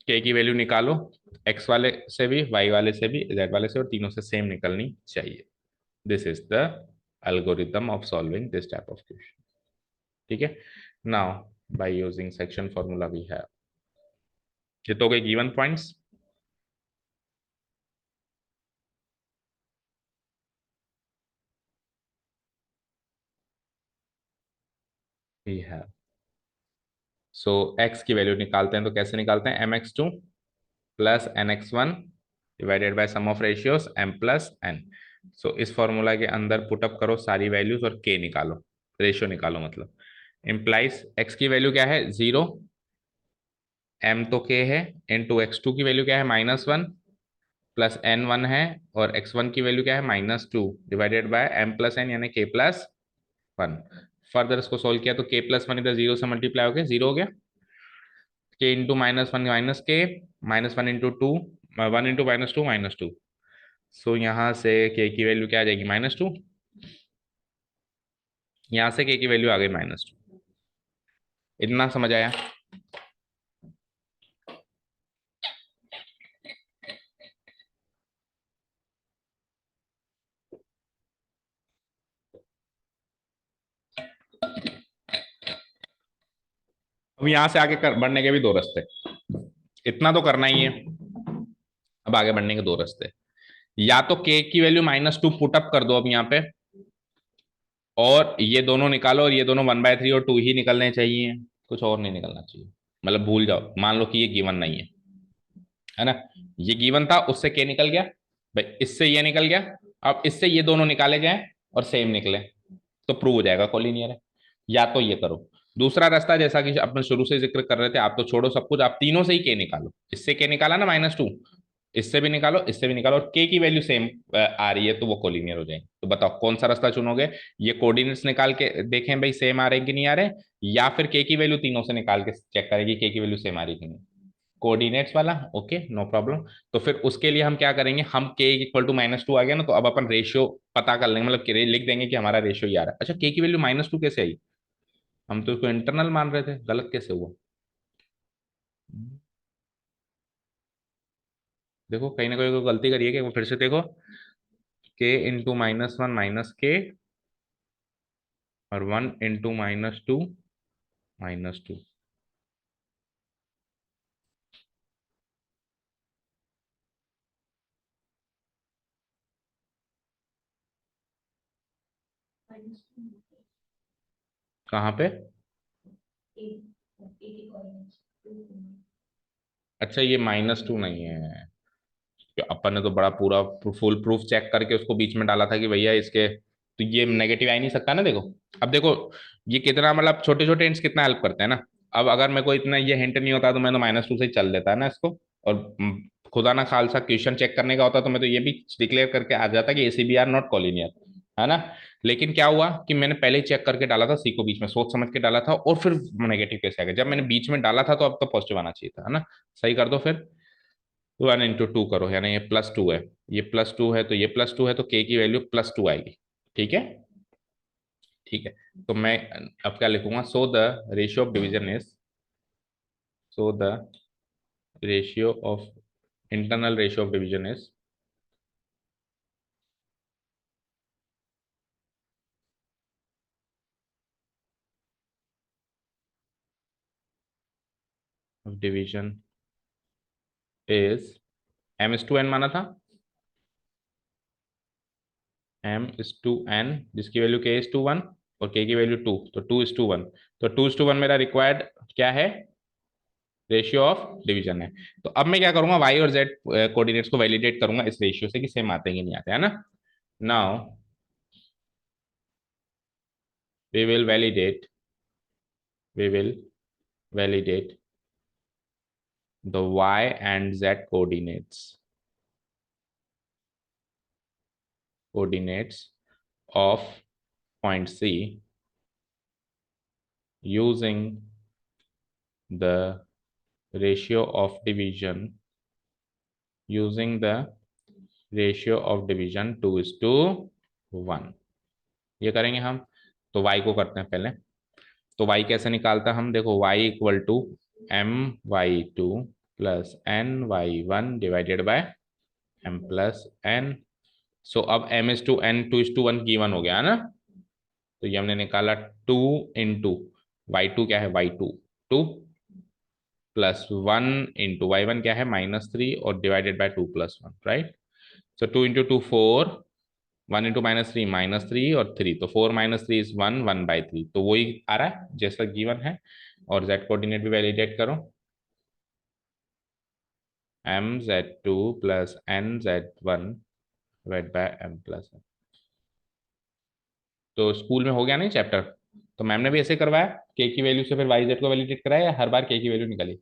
के की वैल्यू निकालो, एक्स वाले से भी, वाई वाले से भी, जेड वाले से, और तीनों से सेम निकलनी चाहिए। This is the algorithm of solving this type of question. ठीक है। Now by using section formula we have, ये तो गए given points. We have, so X की वैल्यू निकालते हैं, तो कैसे निकालते हैं, mx2 plus nx1 divided by sum of ratios m plus n। So इस फॉर्मूला के अंदर पुटअप करो सारी वैल्यूज और k निकालो, रेशियो निकालो मतलब। इम्प्लाइज x की वैल्यू क्या है, 0, m तो k है, इनटू x2 की वैल्यू क्या है, -1 प्लस n1 है, और x1 की वैल्यू क्या है, -2 divided by m plus n, यानी k+1। फर्दर इसको सोल्व किया तो k+1 इधर 0 से मल्टीप्लाई हो गया, 0 हो गया। k into -1 -k, -1 into 2, 1 into -2 -2। सो यहाँ से k की वैल्यू क्या आ जाएगी, -2। यहाँ से k की वैल्यू आ गई -2। इतना समझ आया। अब यहाँ से आगे बढ़ने के भी दो रास्ते, इतना तो करना ही है। अब आगे बढ़ने के दो रास्ते, या तो k की वैल्यू -2 पुटअप कर दो अब यहाँ पे, और ये दोनों निकालो, और ये दोनों 1/3 और 2 ही निकलने चाहिए, कुछ और नहीं निकलना चाहिए। मतलब भूल जाओ, मान लो कि ये गिवन नहीं है ना, ये गिवन था, उससे के निकल गया भाई, इससे ये निकल गया। अब इससे ये दोनों निकाले जाए और सेम निकले, तो प्रूव हो जाएगा कोलिनियर है। या तो ये करो, दूसरा रास्ता, जैसा कि अपन शुरू से जिक्र कर रहे थे, आप तो छोड़ो सब कुछ, आप तीनों से ही के निकालो। इससे के निकाला ना -2, इससे भी निकालो, इससे भी निकालो, और के की वैल्यू सेम आ रही है, तो वो कोलिनियर हो जाएंगे। तो बताओ कौन सा रास्ता चुनोगे, ये कोऑर्डिनेट्स निकाल के देखें भाई सेम आ रहे हैं कि नहीं आ रहे, या फिर के की वैल्यू तीनों से निकाल के चेक करेंगे के की वैल्यू सेम आ रही है कि नहीं। कोऑर्डिनेट्स वाला, ओके, नो प्रॉब्लम। तो फिर उसके लिए हम क्या करेंगे, हम के इक्वल टू -2 आ गया ना, तो अब अपन रेशियो पता कर लेंगे, मतलब लिख देंगे कि हमारा रेशियो ही आ रहा है। अच्छा, के की वैल्यू -2 कैसे आई, हम तो इसको इंटरनल मान रहे थे, गलत कैसे हुआ। देखो कहीं ना कहीं कोई गलती करिए कि वो, फिर से देखो, के इंटू -1 -k, और 1 इंटू -2 -2। कहाँ पे? अच्छा, ये -2 नहीं है। अपन ने तो बड़ा पूरा फुल प्रूफ चेक करके उसको बीच में डाला था कि भैया इसके, तो ये नेगेटिव आ ही नहीं सकता ना। देखो, अब देखो ये कितना, मतलब छोटे छोटे हिंट्स कितना हेल्प करते हैं ना। अब अगर मेरे को इतना ये हिंट नहीं होता तो मैं तो -2 से ही चल देता है ना इसको। और खुदा ना खालसा क्वेश्चन चेक करने का होता तो मैं तो ये भी डिक्लेयर करके आ जाता कि ACB आर नॉट कॉलिनियर, है ना। लेकिन क्या हुआ कि मैंने पहले ही चेक करके डाला था सी को, बीच में सोच समझ के डाला था, और फिर नेगेटिव कैसे आ गया? जब मैंने बीच में डाला था तो अब तो पॉजिटिव आना चाहिए था, है ना। सही कर दो फिर। 1 × 2 करो, यानी ये +2 है, ये +2 है, तो ये +2 है, तो के की वैल्यू +2 आएगी। ठीक है, ठीक है। तो मैं अब क्या लिखूंगा? So the ratio of division is, so the ratio of, internal ratio of division is of division is m/n माना था, m/n, जिसकी वैल्यू k/1 और k की वैल्यू 2, तो 2/1, तो 2/1 मेरा रिक्वायर्ड क्या है? रेशियो ऑफ डिवीजन है। तो अब मैं क्या करूंगा? y और z कोऑर्डिनेट्स को वैलिडेट करूंगा इस रेशियो से कि सेम आते हैं कि नहीं आते, है ना। Now we will validate, we will validate the y and z coordinates of point C using the ratio of division, using the ratio of division 2:1। ये करेंगे हम। तो y को करते हैं पहले। तो y कैसे निकालता है? हम देखो, y = m/2 + n/1 divided by m+n। सो अब m/n 2:1 गिवन हो गया, है ना। तो ये हमने निकाला 2 × y2 क्या है? y2 2 +1 × y1 क्या है? -3 और डिवाइडेड बाय 2+1, राइट। सो 2 × 2 4, 1 × -3 -3 और 3, तो 4 - 3 इज 1, 1/3, तो वही आ रहा है जैसा गिवन है। और z कोऑर्डिनेट भी वैलिडेट करो, mz2 + nz1 divide bye m+n। तो स्कूल में हो गया नहीं चैप्टर, तो मैम ने भी ऐसे करवाया, के की वैल्यू से फिर वाई जेड को वैलिडेट कराया, या हर बार के की वैल्यू निकाली?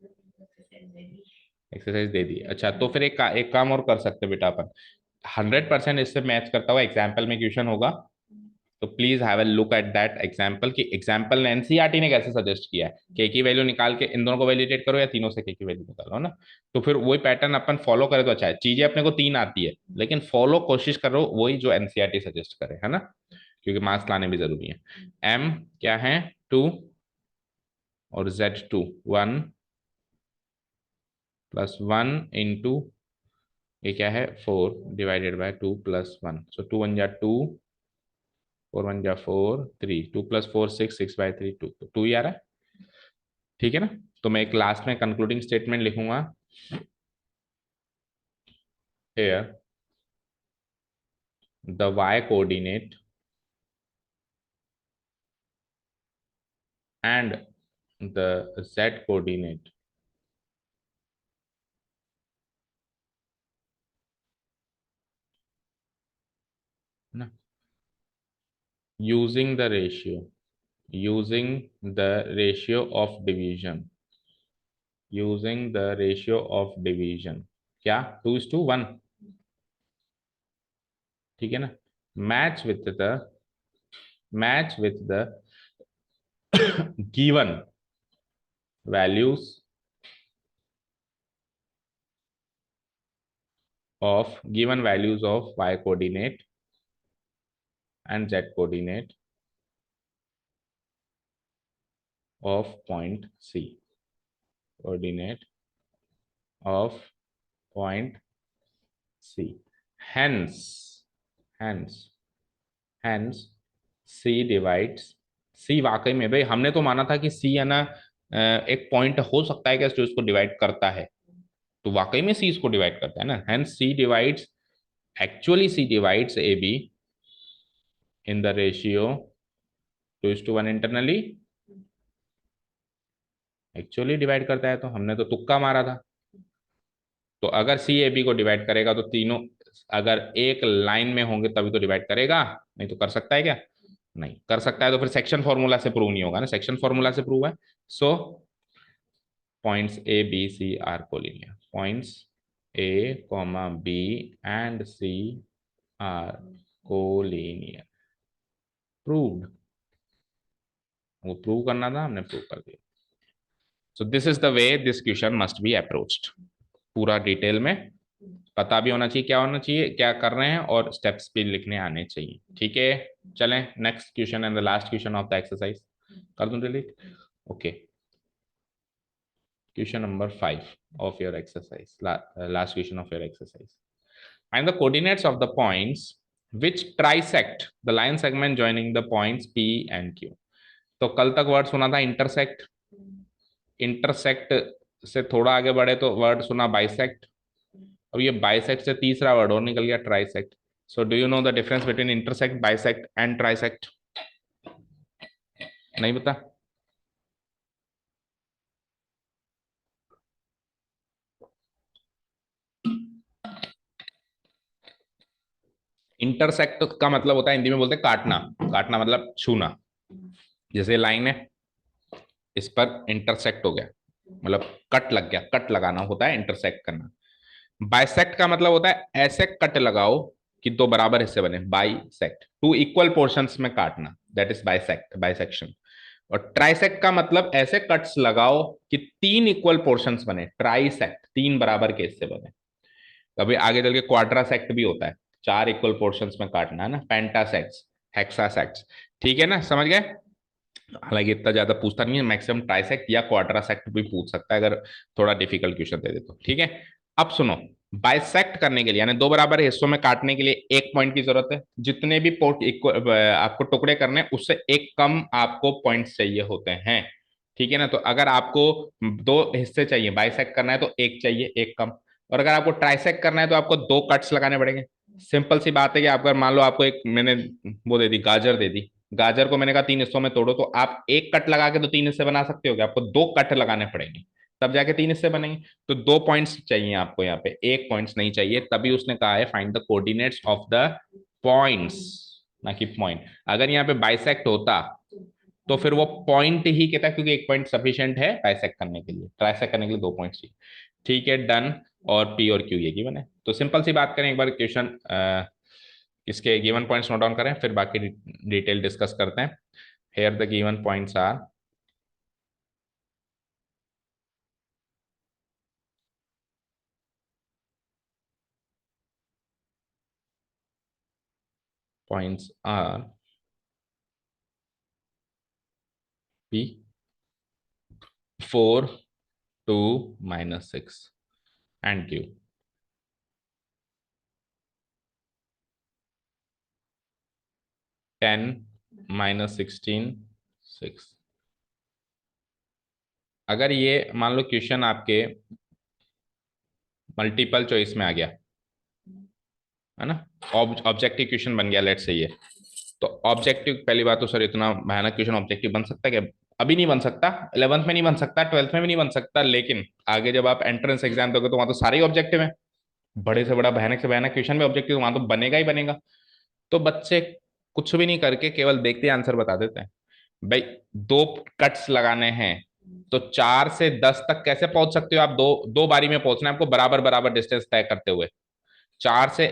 एक्सरसाइज दे दी। अच्छा, तो फिर एक काम और कर सकते हैं बेटा अपन, 100% इससे मैच करता हुआ एग्जाम्पल में क्वेश्चन होगा। तो please have a look at that example, कि एग्जाम्पल ने एनसीईआरटी ने कैसे सजेस्ट किया है, के की वैल्यू निकाल के इन दोनों को वैलिडेट करो, या तीनों से के की वैल्यू निकालो, ना। तो फिर वही पैटर्न अपन फॉलो करें तो अच्छा है। चीजें अपने को 3 आती है, लेकिन फॉलो कोशिश करो वही जो एनसीईआरटी सजेस्ट करे, है ना, क्योंकि मार्क्स लाने भी जरूरी है। m क्या है? 2 और z2 1 +1 इंटू, ये क्या है? 4 डिवाइडेड बाय 2+1, सो 2 × 1 = 2, 4 × 1 = 4, 3, 2 + 4 6, 6/3 2, तो 2 ही आ रहा है। ठीक है ना। तो मैं एक लास्ट में कंक्लूडिंग स्टेटमेंट लिखूंगा, here the y coordinate and the z coordinate ना, using the ratio, using the ratio of division, using the ratio of division, क्या? 2:1, ठीक है ना। Match with the, match with the given values of, given values of y coordinate and z coordinate of point C, coordinate of point C, hence, hence, hence C divides, C वाकई में भाई हमने तो माना था कि C है ना, एक पॉइंट हो सकता है कि जो इसको डिवाइड करता है, तो वाकई में C इसको डिवाइड करता है ना। hence C divides, actually C divides AB in the ratio 2:1 internally, actually divide करता है, तो हमने तो तुक्का मारा था। तो अगर सी ए बी को डिवाइड करेगा तो तीनों अगर एक लाइन में होंगे तभी तो डिवाइड करेगा, नहीं तो कर सकता है क्या? नहीं कर सकता है, तो फिर सेक्शन फॉर्मूला से प्रूव नहीं होगा ना, सेक्शन फॉर्मूला से प्रूव है। So points A B C are collinear, points A comma B and C are collinear, proved. वो प्रूव करना था, हमने प्रूव कर दिया। So this is the way this question must be approached, पूरा detail में पता भी होना चाहिए क्या होना चाहिए, क्या कर रहे हैं, और स्टेप्स भी लिखने आने चाहिए। ठीक है, चलें next question and the last question of the exercise. कर दूं delete? Okay, question number 5 of your exercise, last question of your exercise. Find the coordinates of the points which trisect the line segment joining the points P and Q। तो कल तक word सुना था intersect, intersect से थोड़ा आगे बढ़े तो वर्ड सुना बाइसेक्ट, अब ये बाइसेक्ट से तीसरा वर्ड और निकल गया trisect. So do you know the difference between intersect, bisect and trisect? नहीं पता? इंटरसेक्ट का मतलब होता है, हिंदी में बोलते हैं काटना, काटना मतलब छूना। जैसे लाइन है, इस पर इंटरसेक्ट हो गया, मतलब कट लग गया, कट लगाना होता है इंटरसेक्ट करना। बाइसेक्ट का मतलब होता है ऐसे कट लगाओ कि दो बराबर हिस्से बने, बाइसेक्ट, टू इक्वल पोर्शंस में काटना, दैट इज बाइसेक्ट, बाइसेक्शन। और ट्राइसेक्ट का मतलब ऐसे कट्स लगाओ कि तीन इक्वल पोर्शंस बने, ट्राइसेक्ट, तीन बराबर के हिस्से बने। कभी आगे चल के क्वाड्रासेक्ट भी होता है, चार इक्वल पोर्शंस में काटना है ना, पेंटासेक्ट्स, हेक्सासेक्ट्स। ठीक है ना, समझ गए? हालांकि इतना ज्यादा पूछता नहीं है, मैक्सिमम ट्राइसेक्ट या क्वाड्रासेक्ट भी पूछ सकता है अगर थोड़ा डिफिकल्ट क्वेश्चन दे दे तो। ठीक है, अब सुनो, बाइसेक्ट करने के लिए यानी दो बराबर हिस्सों में काटने के लिए एक पॉइंट की जरूरत है, जितने भी आपको टुकड़े करने उससे एक कम आपको पॉइंट्स चाहिए होते हैं। ठीक है ना, तो अगर आपको दो हिस्से चाहिए, बाइसेक्ट करना है तो एक चाहिए, एक कम। और अगर आपको ट्राइसेक्ट करना है तो आपको दो कट्स लगाने पड़ेंगे। सिंपल सी बात है कि आप अगर मान लो आपको एक मैंने वो दे दी, गाजर दे दी, गाजर को मैंने कहा तीन हिस्सों में तोड़ो, तो आप एक कट लगा के तो तीन हिस्से बना सकते हो क्या? आपको दो कट लगाने पड़ेंगे तब जाके तीन हिस्से बनेंगे। तो दो पॉइंट्स चाहिए आपको, यहाँ पे एक पॉइंट्स नहीं चाहिए, तभी उसने कहा है find the coordinates of the points, ना कि पॉइंट। अगर यहाँ पे बाइसेक्ट होता तो फिर वो पॉइंट ही कहता, क्योंकि एक पॉइंट सफिशिएंट है बाइसेक्ट करने के लिए, ट्राइसेक्ट करने के लिए दो पॉइंट्स चाहिए। ठीक है, डन। और पी और क्यू ये गिवन है, तो सिंपल सी बात करें, एक बार क्वेश्चन इसके गिवन पॉइंट्स नोट डाउन करें, फिर बाकी डिटेल डिस्कस करते हैं। Here the given points are points are P 4 2 minus 6 and Q 10 minus 16 6। अगर ये मान लो क्वेश्चन आपके मल्टीपल चॉइस में आ गया है ना, ऑब्जेक्टिव क्वेश्चन बन गया लेट्स से ये, तो ऑब्जेक्टिव, पहली बात तो सर इतना भयानक क्वेश्चन ऑब्जेक्टिव बन सकता है क्या? अभी नहीं बन सकता, 11th में नहीं बन सकता, 12th में भी नहीं बन सकता, लेकिन आगे जब आप एंट्रेंस एग्जाम दोगे तो वहां तो सारे ही ऑब्जेक्टिव है, बड़े से भयानक क्वेश्चन में ऑब्जेक्टिव वहां तो बनेगा ही बनेगा। तो बच्चे कुछ भी नहीं करके केवल देखते आंसर बता देते हैं। भाई दो कट्स लगाने हैं, तो 4 से 10 तक कैसे पहुंच सकते हो आप? दो दो बारी में पहुंचना है आपको, बराबर बराबर डिस्टेंस तय करते हुए 4 से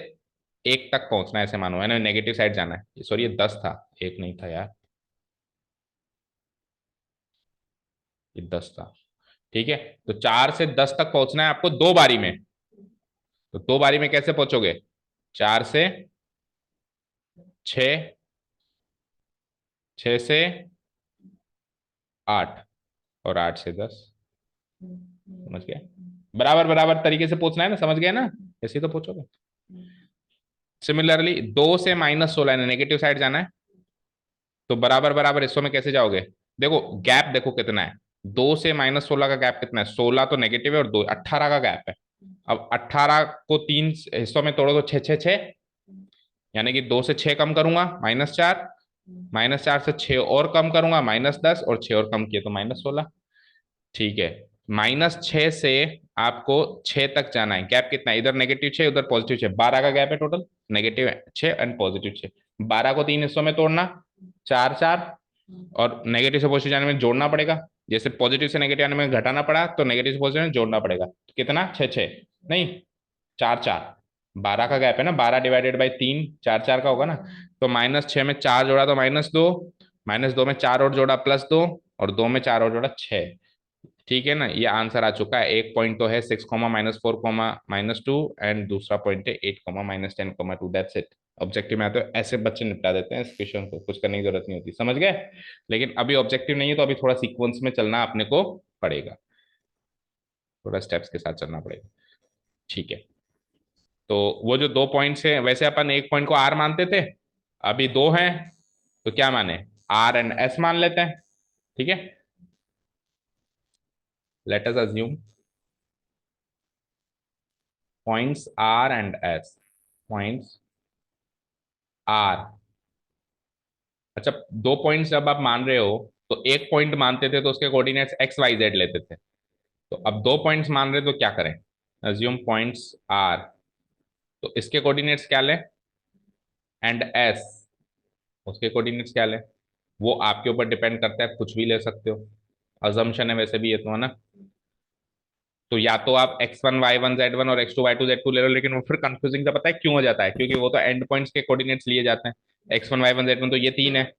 1 तक पहुंचना है, ऐसे मानो है ना, नेगेटिव साइड जाना है। सॉरी ये 10 था, एक नहीं था यार, ये 10 था। ठीक है, तो 4 से 10 तक पहुंचना है आपको दो बारी में, तो दो बारी में कैसे पहुंचोगे? 4 से 6, 6 से 8 और 8 से 10। समझ गया? बराबर बराबर तरीके से पूछना है ना, समझ गए ना? ऐसे ही तो पूछोगे। सिमिलरली 2 से -16 नेगेटिव साइड जाना है, तो बराबर बराबर हिस्सों में कैसे जाओगे? देखो गैप देखो कितना है, 2 से -16 का गैप कितना है? 16 तो नेगेटिव है और 2 18 का गैप है। अब 18 को तीन हिस्सों में तोड़ो तो 6 6 6, यानी कि 2 से 6 कम करूंगा -4, -4 से 6 और कम करूंगा -10, और 6 और कम किए तो -16। ठीक है, -6 से आपको 6 तक जाना है। गैप कितना है? इधर -6 उधर +6, 12 का गैप है टोटल। -6 एंड +6, 12 को 3 हिस्सों में तोड़ना, 4 4, और नेगेटिव से पॉजिटिव जाने में जोड़ना पड़ेगा। जैसे पॉजिटिव से नेगेटिव आने में घटाना पड़ा, तो नेगेटिव से पॉजिटिव में जोड़ना पड़ेगा। कितना? 6 6, नहीं 4 4। 12 का गैप है ना, 12 डिवाइडेड बाई 3, 4 4 का होगा ना। तो -6 में 4 जोड़ा तो -2, -2 में 4 और जोड़ा +2, और 2 में 4 और जोड़ा 6। ठीक है ना, ये आंसर आ चुका है। एक पॉइंट तो है 6, -4, -2, एंड दूसरा पॉइंट है 8, -10, 2। That's it. ऑब्जेक्टिव में आते तो ऐसे बच्चे निपटा देते हैं इस क्वेश्चन को, कुछ करने की जरूरत नहीं होती, समझ गए। लेकिन अभी ऑब्जेक्टिव नहीं है, तो अभी थोड़ा सीक्वेंस में चलना अपने को पड़ेगा, थोड़ा स्टेप्स के साथ चलना पड़ेगा। ठीक है, तो वो जो 2 पॉइंट्स है, वैसे अपन एक पॉइंट को आर मानते थे, अभी दो हैं, तो क्या माने? आर एंड एस मान लेते हैं। ठीक है, let us assume points R and S. Points R, अच्छा, 2 पॉइंट्स जब आप मान रहे हो, तो एक पॉइंट मानते थे तो उसके कोऑर्डिनेट्स एक्स वाई जेड लेते थे। तो अब 2 पॉइंट्स मान रहे तो क्या करें? अज्यूम पॉइंट्स आर, तो इसके कोऑर्डिनेट्स क्या लें, एंड एस, उसके कोऑर्डिनेट्स क्या लें? वो आपके ऊपर डिपेंड करता है, कुछ भी ले सकते हो। अजम्पशन है वैसे भी ये तो, है ना। तो या तो आप x1 y1 z1 और x2 y2 z2 ले लो, लेकिन वो फिर कंफ्यूजिंग सा पता है क्यों हो जाता है? क्योंकि वो तो एंड पॉइंट्स के कोऑर्डिनेट्स लिए जाते हैं। x1 y1 z1 तो ये 3 है,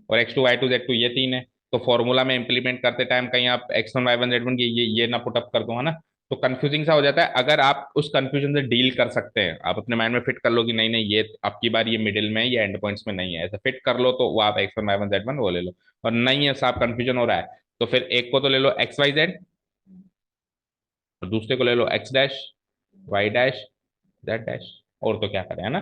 और x2 y2 z2 ये 3 है। तो फॉर्मूला में इंप्लीमेंट करते टाइम कहीं आप x1 y1 z1 की ये ना पुटअप कर दो, है ना। तो कंफ्यूजिंग सा हो जाता है। अगर आप उस कंफ्यूजन से डील कर सकते हैं, आप अपने माइंड में फिट कर लो कि नहीं नहीं, ये आपकी बार ये मिडिल में है, ये एंड पॉइंट्स में नहीं है, ऐसा फिट कर लो, तो वो आप x1 y1 z1 वो ले लो। और नहीं है साफ कंफ्यूजन हो रहा है, तो फिर एक को तो ले लो XYZ, और दूसरे को ले लो X dash, Y dash, Z dash. और तो क्या करें, है ना।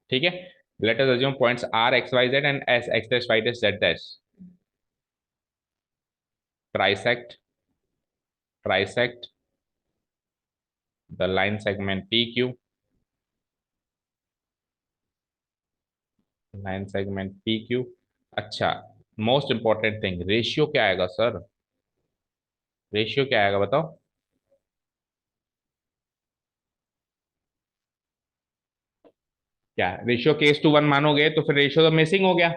ठीक है, let us assume points are x Y Z and S x dash Y dash Z dash. Trisect, trisect the line segment P Q, line segment P Q. अच्छा, most important thing, ratio क्या आएगा sir? Ratio क्या आएगा बताओ? क्या ratio case to 1 मानोगे तो फिर रेशियो तो मिसिंग हो गया।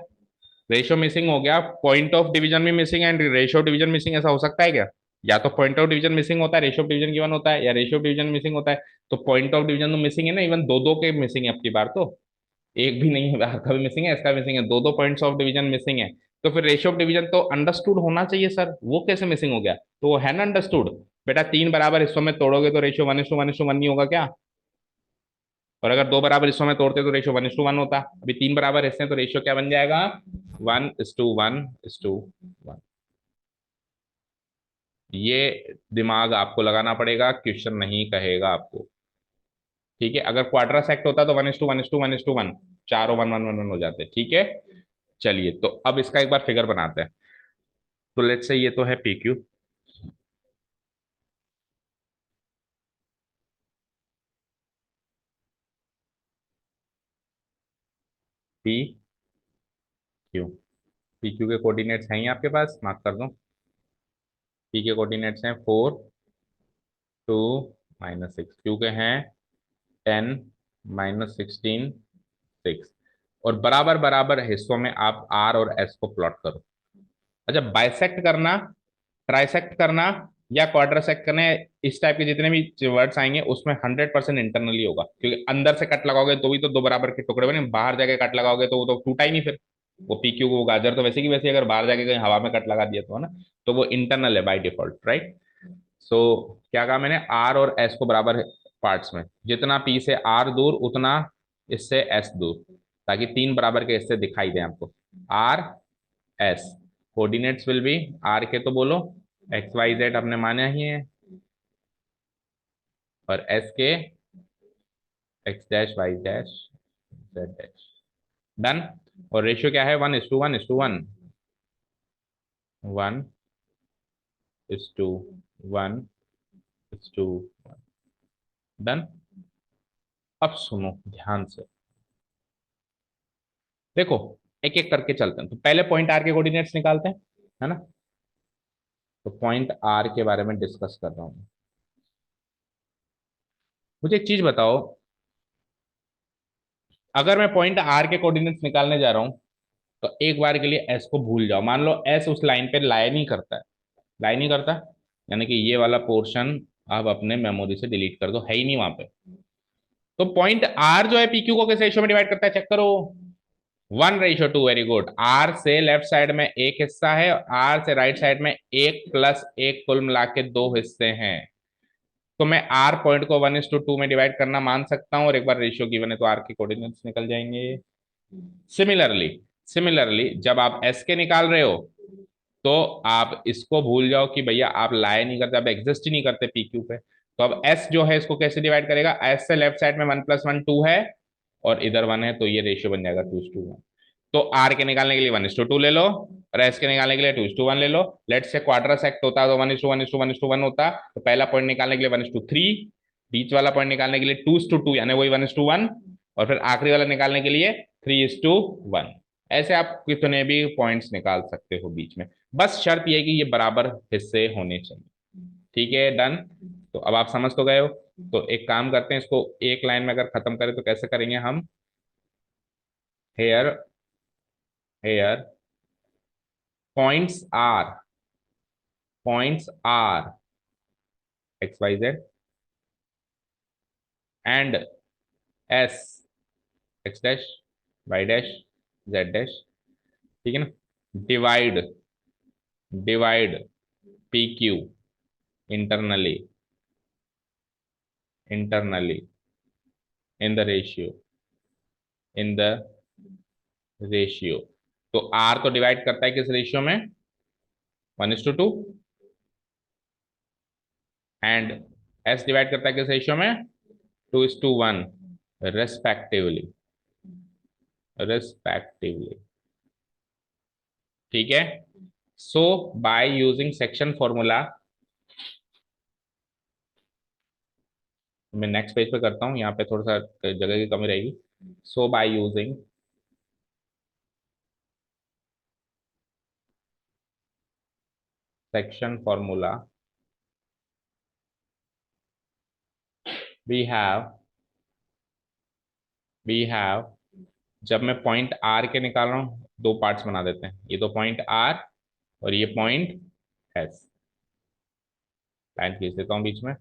रेशियो मिसिंग हो गया, पॉइंट ऑफ डिवीजन भी मिसिंग है and ratio of division missing, ऐसा हो सकता है क्या? या तो पॉइंट ऑफ डिवीजन मिसिंग होता है, रेशियो ऑफ डिवीजन गिवन होता है, या रेशियो ऑफ डिवीजन मिसिंग होता है। तो पॉइंट ऑफ डिवीजन तो मिसिंग है ना, इवन दो दो के मिसिंग है, अपनी बार तो एक भी नहीं है, बाहर का भी मिसिंग है, इसका मिसिंग है, दो दो पॉइंट्स ऑफ डिवीजन मिसिंग है। तो फिर रेशियो ऑफ डिवीजन तो अंडरस्टूड होना चाहिए सर, वो कैसे मिसिंग हो गया? तो वो है ना अंडरस्टूड। बेटा 3 बराबर हिस्सों में तोड़ोगे तो रेशियो 1:1:1 नहीं होगा क्या? और अगर 2 बराबर हिस्सों में तोड़ते तो रेशियो 1:1 होता। अभी 3 बराबर हिस्से हैं, तो रेशियो क्या बन जाएगा? 1:1:1। ये दिमाग आपको लगाना पड़ेगा, क्वेश्चन नहीं कहेगा आपको। ठीक है, अगर क्वाड्रा सेक्ट होता तो 1:1:1:1, चारों 1:1:1 हो जाते। ठीक है, चलिए, तो अब इसका एक बार फिगर बनाते हैं। तो लेट्स से ये तो है P Q. P Q, P Q के कोऑर्डिनेट्स हैं ही आपके पास, मार्क कर दो। पी के कोऑर्डिनेट्स हैं 4, 2, -6। क्यू के हैं 10, -16, 6। और बराबर बराबर हिस्सों में आप आर और एस को प्लॉट करो। अच्छा, बाइसेक्ट करना, ट्राइसेक्ट करना, या क्वाड्रासेक्ट करना, इस टाइप के जितने भी वर्ड्स आएंगे उसमें 100% इंटरनली होगा, क्योंकि अंदर से कट लगाओगे तो भी तो 2 बराबर के टुकड़े बने, बाहर जाके कट लगाओगे तो वो तो टूटा ही नहीं फिर। वो पी क्यू को गाजर तो वैसे की वैसे, अगर बाहर जाके कहीं हवा में कट लगा दिया तो, है ना। तो वो इंटरनल है बाय डिफॉल्ट, राइट। सो क्या कहा मैंने? आर और एस को बराबर पार्ट्स में, जितना पी से आर दूर उतना इससे एस दूर, ताकि 3 बराबर के हिस्से दिखाई दे आपको। R S, coordinates will be, R के तो बोलो एक्स वाई जेड आपने माना ही है, और एस के X dash Y dash Z dash. Done. और रेशियो क्या है? 1:1:1, 1:1:1। डन। अब सुनो ध्यान से, देखो एक एक करके चलते हैं, तो पहले पॉइंट आर के कोऑर्डिनेट्स निकालते हैं, है ना। तो पॉइंट आर के बारे में डिस्कस कर रहा हूं। मुझे एक चीज बताओ, अगर मैं पॉइंट आर के कोऑर्डिनेट्स निकालने जा रहा हूं, तो एक बार के लिए एस को भूल जाओ। मान लो एस उस लाइन पे लाई नहीं करता है, लाई नहीं करता, यानी कि ये वाला पोर्शन आप अपने मेमोरी से डिलीट कर दो, है ही नहीं वहां पे। तो पॉइंट आर जो है पीक्यू को किस रेशियो में डिवाइड करता है, चेक करो। 1:2। Very good. आर से लेफ्ट साइड में एक हिस्सा है, आर से राइट साइड में एक प्लस एक, कुल मिला के दो हिस्से हैं। तो मैं आर पॉइंट को 1:2 में डिवाइड करना मान सकता हूँ, और एक बार रेशियो गिवन है तो आर के कोऑर्डिनेट्स निकल जाएंगे। सिमिलरली, सिमिलरली जब आप एस के निकाल रहे हो, तो आप इसको भूल जाओ कि भैया आप लाए नहीं करते, आप एग्जिस्ट ही नहीं करते पी क्यू पे। तो अब एस जो है इसको कैसे डिवाइड करेगा, एस से लेफ्ट साइड में 1+1 2 है, और इधर 1 है, तो ये रेशियो बन जाएगा 2:1। तो आर के निकालने के लिए 1:2 ले लो, और एस के निकालने के लिए 2:1 ले लो। लेट से क्वाड्रा सेक्ट होता तो 1:1:1:1 होता, तो पहला पॉइंट निकालने के लिए 1:3, बीच वाला पॉइंट निकालने के लिए 2:2, यानी वही 1:1, और फिर आखिरी वाला निकालने के लिए 3:1। ऐसे आप कितने भी पॉइंट्स निकाल सकते हो बीच में, बस शर्त यह है कि ये बराबर हिस्से होने चाहिए। ठीक है, डन। तो अब आप समझ तो गए हो। तो एक काम करते हैं, इसको एक लाइन में अगर खत्म करें तो कैसे करेंगे हम। Here, here points are, points are x Y Z, and S x dash Y dash Z dash, ठीक है ना। Divide, divide P Q internally, internally in the ratio, in the ratio. तो आर तो डिवाइड करता है किस ratio में, 1:2, and S divide करता है किस रेशियो में, 2:1, रेस्पेक्टिवली, रेस्पेक्टिवली। ठीक है। सो बाय यूजिंग सेक्शन फॉर्मूला, मैं नेक्स्ट पेज पे करता हूँ, यहाँ पे थोड़ा सा जगह की कमी रहेगी। So by using section formula, we have, we have, जब मैं पॉइंट आर के निकाल रहा हूँ, दो पार्ट्स बना देते हैं, ये तो पॉइंट आर और ये पॉइंट एस। लाइन खींच देता हूँ बीच में।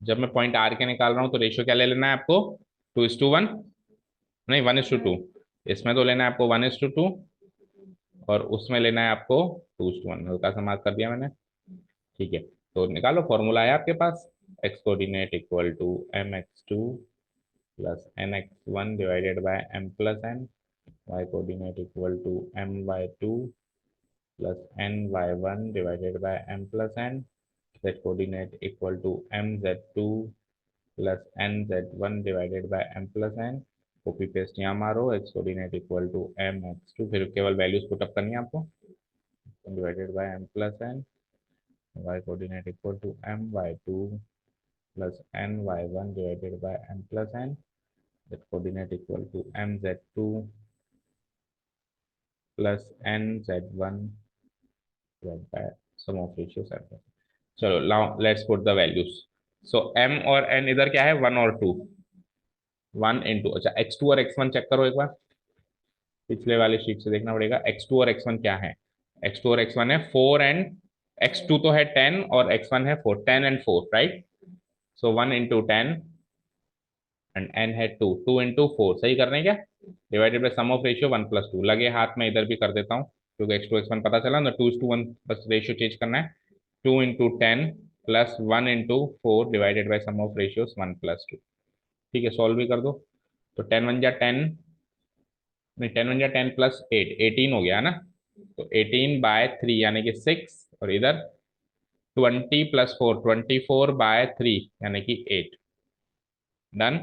जब मैं पॉइंट आर के निकाल रहा हूँ तो रेशियो क्या ले लेना है आपको, 2:1, नहीं 1:2। इसमें तो लेना है आपको 1:2, और उसमें लेना है आपको 2:1। हल्का सा मार्क कर दिया मैंने। ठीक है, तो निकालो, फॉर्मूला है आपके पास। X coordinate equal to mx2 plus nx1 divided by m+n, y coordinate equal to my2 plus ny1 divided by m+n, z coordinate equal to mz2 plus nz1 divided by m+n। Copy paste यहाँ मारो, x coordinate equal to mx2, फिर केवल values put up करनी है आपको, divided by m+n, y coordinate equal to my2 plus ny1 divided by m+n, z coordinate equal to mz2 plus nz1 divide by sum of ratio 7। चलो now let's put the values. So m और n इधर क्या है, 1 और 2, 1 into, अच्छा x2 और x1 check करो एक बार, पिछले वाले शीट से देखना पड़ेगा। x2 और x1 क्या है, x2 और x1 है 4 एंड, x2 तो है 10 और x1 है 4, 10 and 4, right. So 1 into 10 and n है 2, 2 into 4, सही कर रहे हैं क्या, divided by sum of ratio 1+2। लगे हाथ में इधर भी कर देता हूँ, क्योंकि x2 x1 पता चला ना, 2:1, बस रेशियो चेंज करना है। 2 into 10 plus 1 into 4 divided by sum of ratios 1+2। ठीक है, सॉल्व भी कर दो। तो 10 1 जा 10, नहीं 10 1 जा 10 प्लस 8, 18 हो गया है ना। तो 18/3 यानी कि 6, और इधर 20+4, 24/3 यानी कि 8। डन।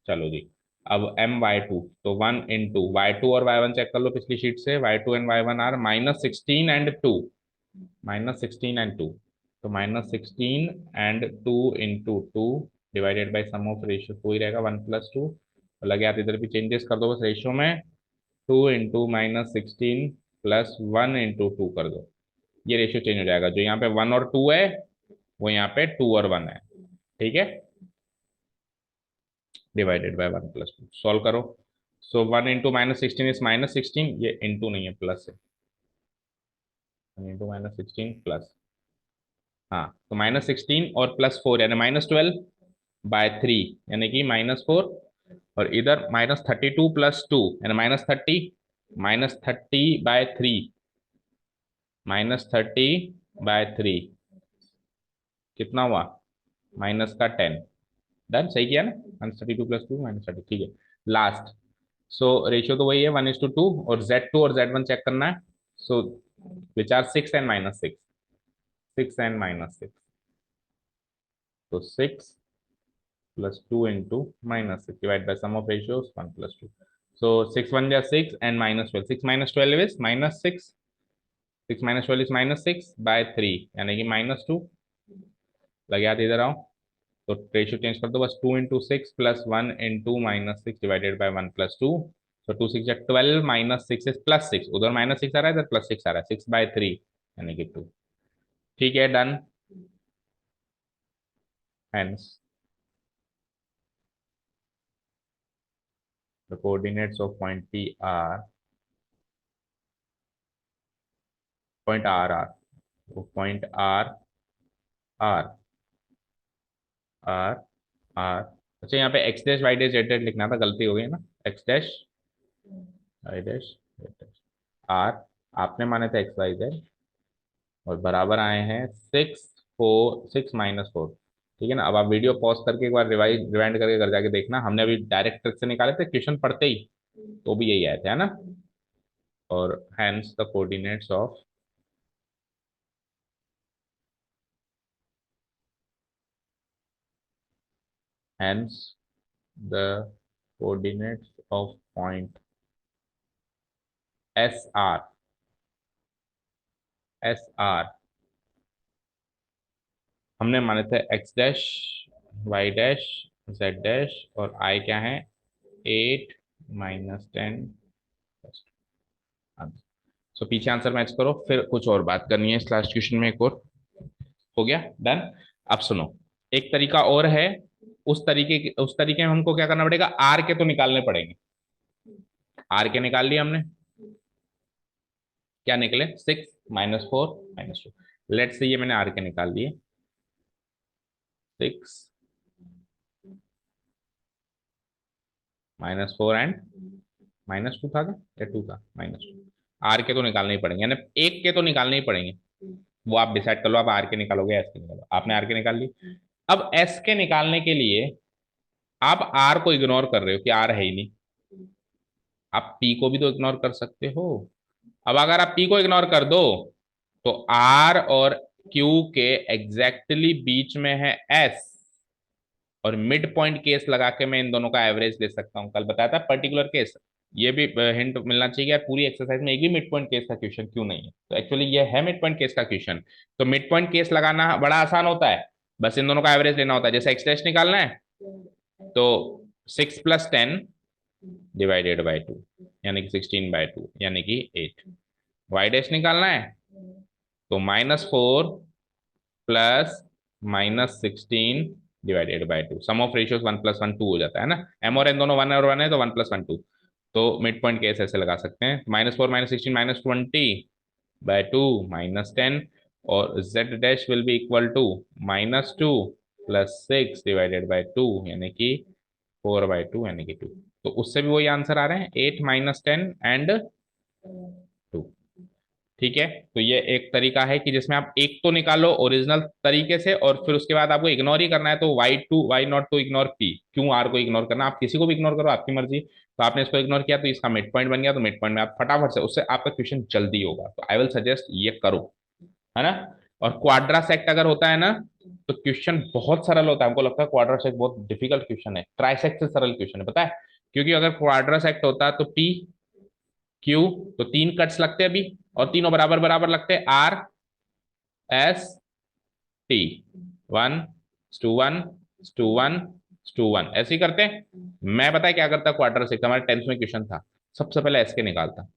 चलो जी, अब my2, तो 1 into y2 और y1 चेक कर लो पिछली शीट से, y2 and y1 are -16 and 2, -16 and 2। तो -16 and 2 into 2 divided by sum of ratio 2 ही रहेगा 1+2। और लगे आप इधर भी चेंजेस कर दो बस रेशियो में, 2 इंटू -16 प्लस 1 इंटू 2 कर दो, ये रेशियो चेंज हो जाएगा। जो यहाँ पे 1 और 2 है वो यहाँ पे 2 और 1 है, ठीक है। डिवाइडेड बाय 1+2 सॉल्व करो। सो 1 इंटू -16 इज -16, ये इंटू नहीं है प्लस है, 1 इंटू -16 प्लस, हाँ तो -16 और +4 यानी -12/3 यानी कि -4, और इधर -32 + 2 यानी -30, -30/3, -30/3 कितना हुआ, -10। डन, सही किया ना, -32 + 2 -30, ठीक है। लास्ट, सो रेशियो तो वही है 1:2, और Z2 और Z1 चेक करना है। सो विच आर 6 एंड -6, 6 एंड -6, तो 6 plus 2 into -6 divided by sum of ratios 1+2. So 6 1 is 6 and -12. 6 minus 12 is -6. 6 minus 12 is -6/3 यानी कि -2। लगे हाथ इधर आओ, तो रेशियो चेंज कर दो बस, 2 into 6 plus 1 into -6 divided by 1+2। तो 2 6 12, -6 इज +6, उधर -6 आ रहा है, इधर +6 आ रहा है, 6/3 यानी कि 2। ठीक है, done. Hence the coordinates of point P are point R R, तो point R R R R, अच्छा यहाँ पे x dash y dash z dash लिखना था, गलती हो गई ना, x dash y dash z dash R, आपने माने थे x y z, और बराबर आए हैं 6 ठीक है ना। अब आप वीडियो पॉज करके एक बार रिवाइंड करके घर जाके देखना, हमने अभी डायरेक्ट ट्रिक से निकाले थे क्वेश्चन पढ़ते ही, तो भी यही आए थे, है ना। और hence the coordinates of, hence the coordinates of point SR, SR हमने माने थे x dash y dash z dash, और I क्या है 8 -10। सो पीछे आंसर मैच करो, फिर कुछ और बात करनी है इस लास्ट क्वेश्चन में, एक और हो गया, डन। अब सुनो, एक तरीका और है, उस तरीके में हमको क्या करना पड़ेगा, आर के तो निकालने पड़ेंगे। आर के निकाल लिए हमने, क्या निकले 6 -4 -2। लेट्स से ये मैंने आर के निकाल लिए, 6 -4 एंड -2 था क्या, या 2 था, -2। आर के तो निकालने ही पड़ेंगे, यानी एक के तो निकालने ही पड़ेंगे, वो आप डिसाइड कर लो, आप आर के निकालोगे एस के निकालो, आपने आर के निकाल ली। अब एस के निकालने के लिए आप आर को इग्नोर कर रहे हो कि आर है ही नहीं, आप पी को भी तो इग्नोर कर सकते हो। अब अगर आप पी को इग्नोर कर दो, तो आर और क्यू के एग्जैक्टली बीच में है एस, और मिड पॉइंट केस लगा के मैं इन दोनों का एवरेज ले सकता हूं। कल बताया था पर्टिकुलर केस, ये भी हिंट मिलना चाहिए यार, पूरी एक्सरसाइज में एक भी मिड पॉइंट केस का क्वेश्चन क्यों नहीं है, तो एक्चुअली ये है मिड पॉइंट केस का क्वेश्चन। तो मिड पॉइंट केस लगाना बड़ा आसान होता है, बस इन दोनों का एवरेज लेना होता है। जैसे एक्स डैश निकालना है, तो 6 + 10 डिवाइडेड बाई 2 यानी कि 16/2 यानी कि 8। वाई डैश निकालना है, तो -4 plus -16 divided by 2, sum of ratios 1+1 2 हो जाता है ना, एम और एन दोनों 1 और 1 है, तो 1+1 2। तो मिड पॉइंट केस ऐसे लगा सकते हैं, -4 -16 -20/2 -10, और z dash will be equal to -2 + 6 divided by 2 यानी कि 4/2 यानी कि 2। तो उससे भी वही आंसर आ रहे हैं, 8 -10 एंड 2। ठीक है, तो ये एक तरीका है कि जिसमें आप एक तो निकालो ओरिजिनल तरीके से, और फिर उसके बाद आपको इग्नोर ही करना है, तो why not to ignore P, क्यों आर को इग्नोर करना, आप किसी को भी इग्नोर करो, आपकी मर्जी। तो आपने इसको इग्नोर किया तो इसका मिड पॉइंट बन गया, तो मिड पॉइंट में आप फटाफट से, उससे आपका क्वेश्चन जल्दी होगा, तो आई विल सजेस्ट ये करो, है ना। और क्वाड्रा सेक्ट अगर होता है ना, तो क्वेश्चन बहुत सरल होता है, हमको लगता है क्वाड्रा सेक्ट बहुत डिफिकल्ट क्वेश्चन है, ट्राइसेक्ट से सरल क्वेश्चन है, पता है। क्योंकि अगर क्वाड्रा सेक्ट होता तो पी क्यू, तो 3 कट्स लगते हैं अभी, और तीनों बराबर बराबर लगते हैं, आर एस टी, 1:1, 1:1, ऐसे ही करते हैं। मैं पता है क्या करता, क्वार्टर सेक हमारे 10th में क्वेश्चन था, सबसे पहले एस के निकालता।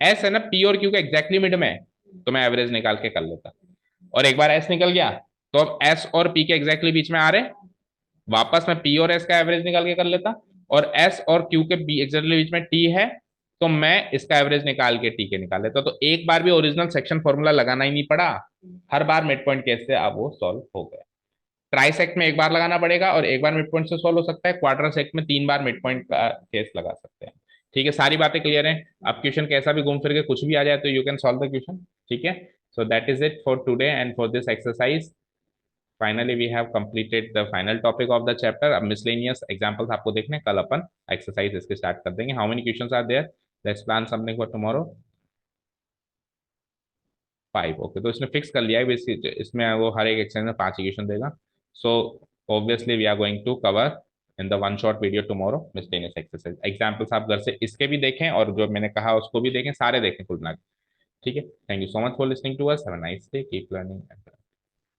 एस है ना पी और क्यू के एग्जैक्टली मिड में, तो मैं एवरेज निकाल के कर लेता। और एक बार एस निकल गया तो अब एस और पी के एग्जैक्टली बीच में आ रहे, वापस मैं पी और एस का एवरेज निकाल के कर लेता। और एस और क्यू के बी एग्जैक्टली बीच में टी है, तो मैं इसका एवरेज निकाल के टी के निकाल लेता। तो एक बार भी ओरिजिनल सेक्शन फॉर्मूला लगाना ही नहीं पड़ा, हर बार मिड पॉइंट केस से अब वो सॉल्व हो गया। ट्राइसेक्ट में एक बार लगाना पड़ेगा और एक बार मिड पॉइंट से सॉल्व हो सकता है, क्वार्टर सेक्ट में 3 बार मिड पॉइंट का केस लगा सकते हैं। ठीक है, सारी बातें क्लियर हैं। अब क्वेश्चन कैसा भी घूम फिर के कुछ भी आ जाए तो you can solve the question. ठीक है, so that is it for today and for this exercise. Finally we have completed the final topic of the chapter. अब मिसलेनियस एग्जांपल्स आपको देखने, कल अपन एक्सरसाइज इसके स्टार्ट कर देंगे। How many questions are there, let's plan something for tomorrow. 5, okay, तो इसने फिक्स कर लिया है इसमें वो हर एक एक्सरसाइज में 5 इक्वेशन देगा। So obviously we are going to cover in the one shot video tomorrow miscellaneous exercise. Examples आप घर से इसके भी देखें और जो मैंने कहा उसको भी देखें, सारे देखें कुल मिला के। ठीक है, thank you so much for listening to us, have a nice day, keep learning.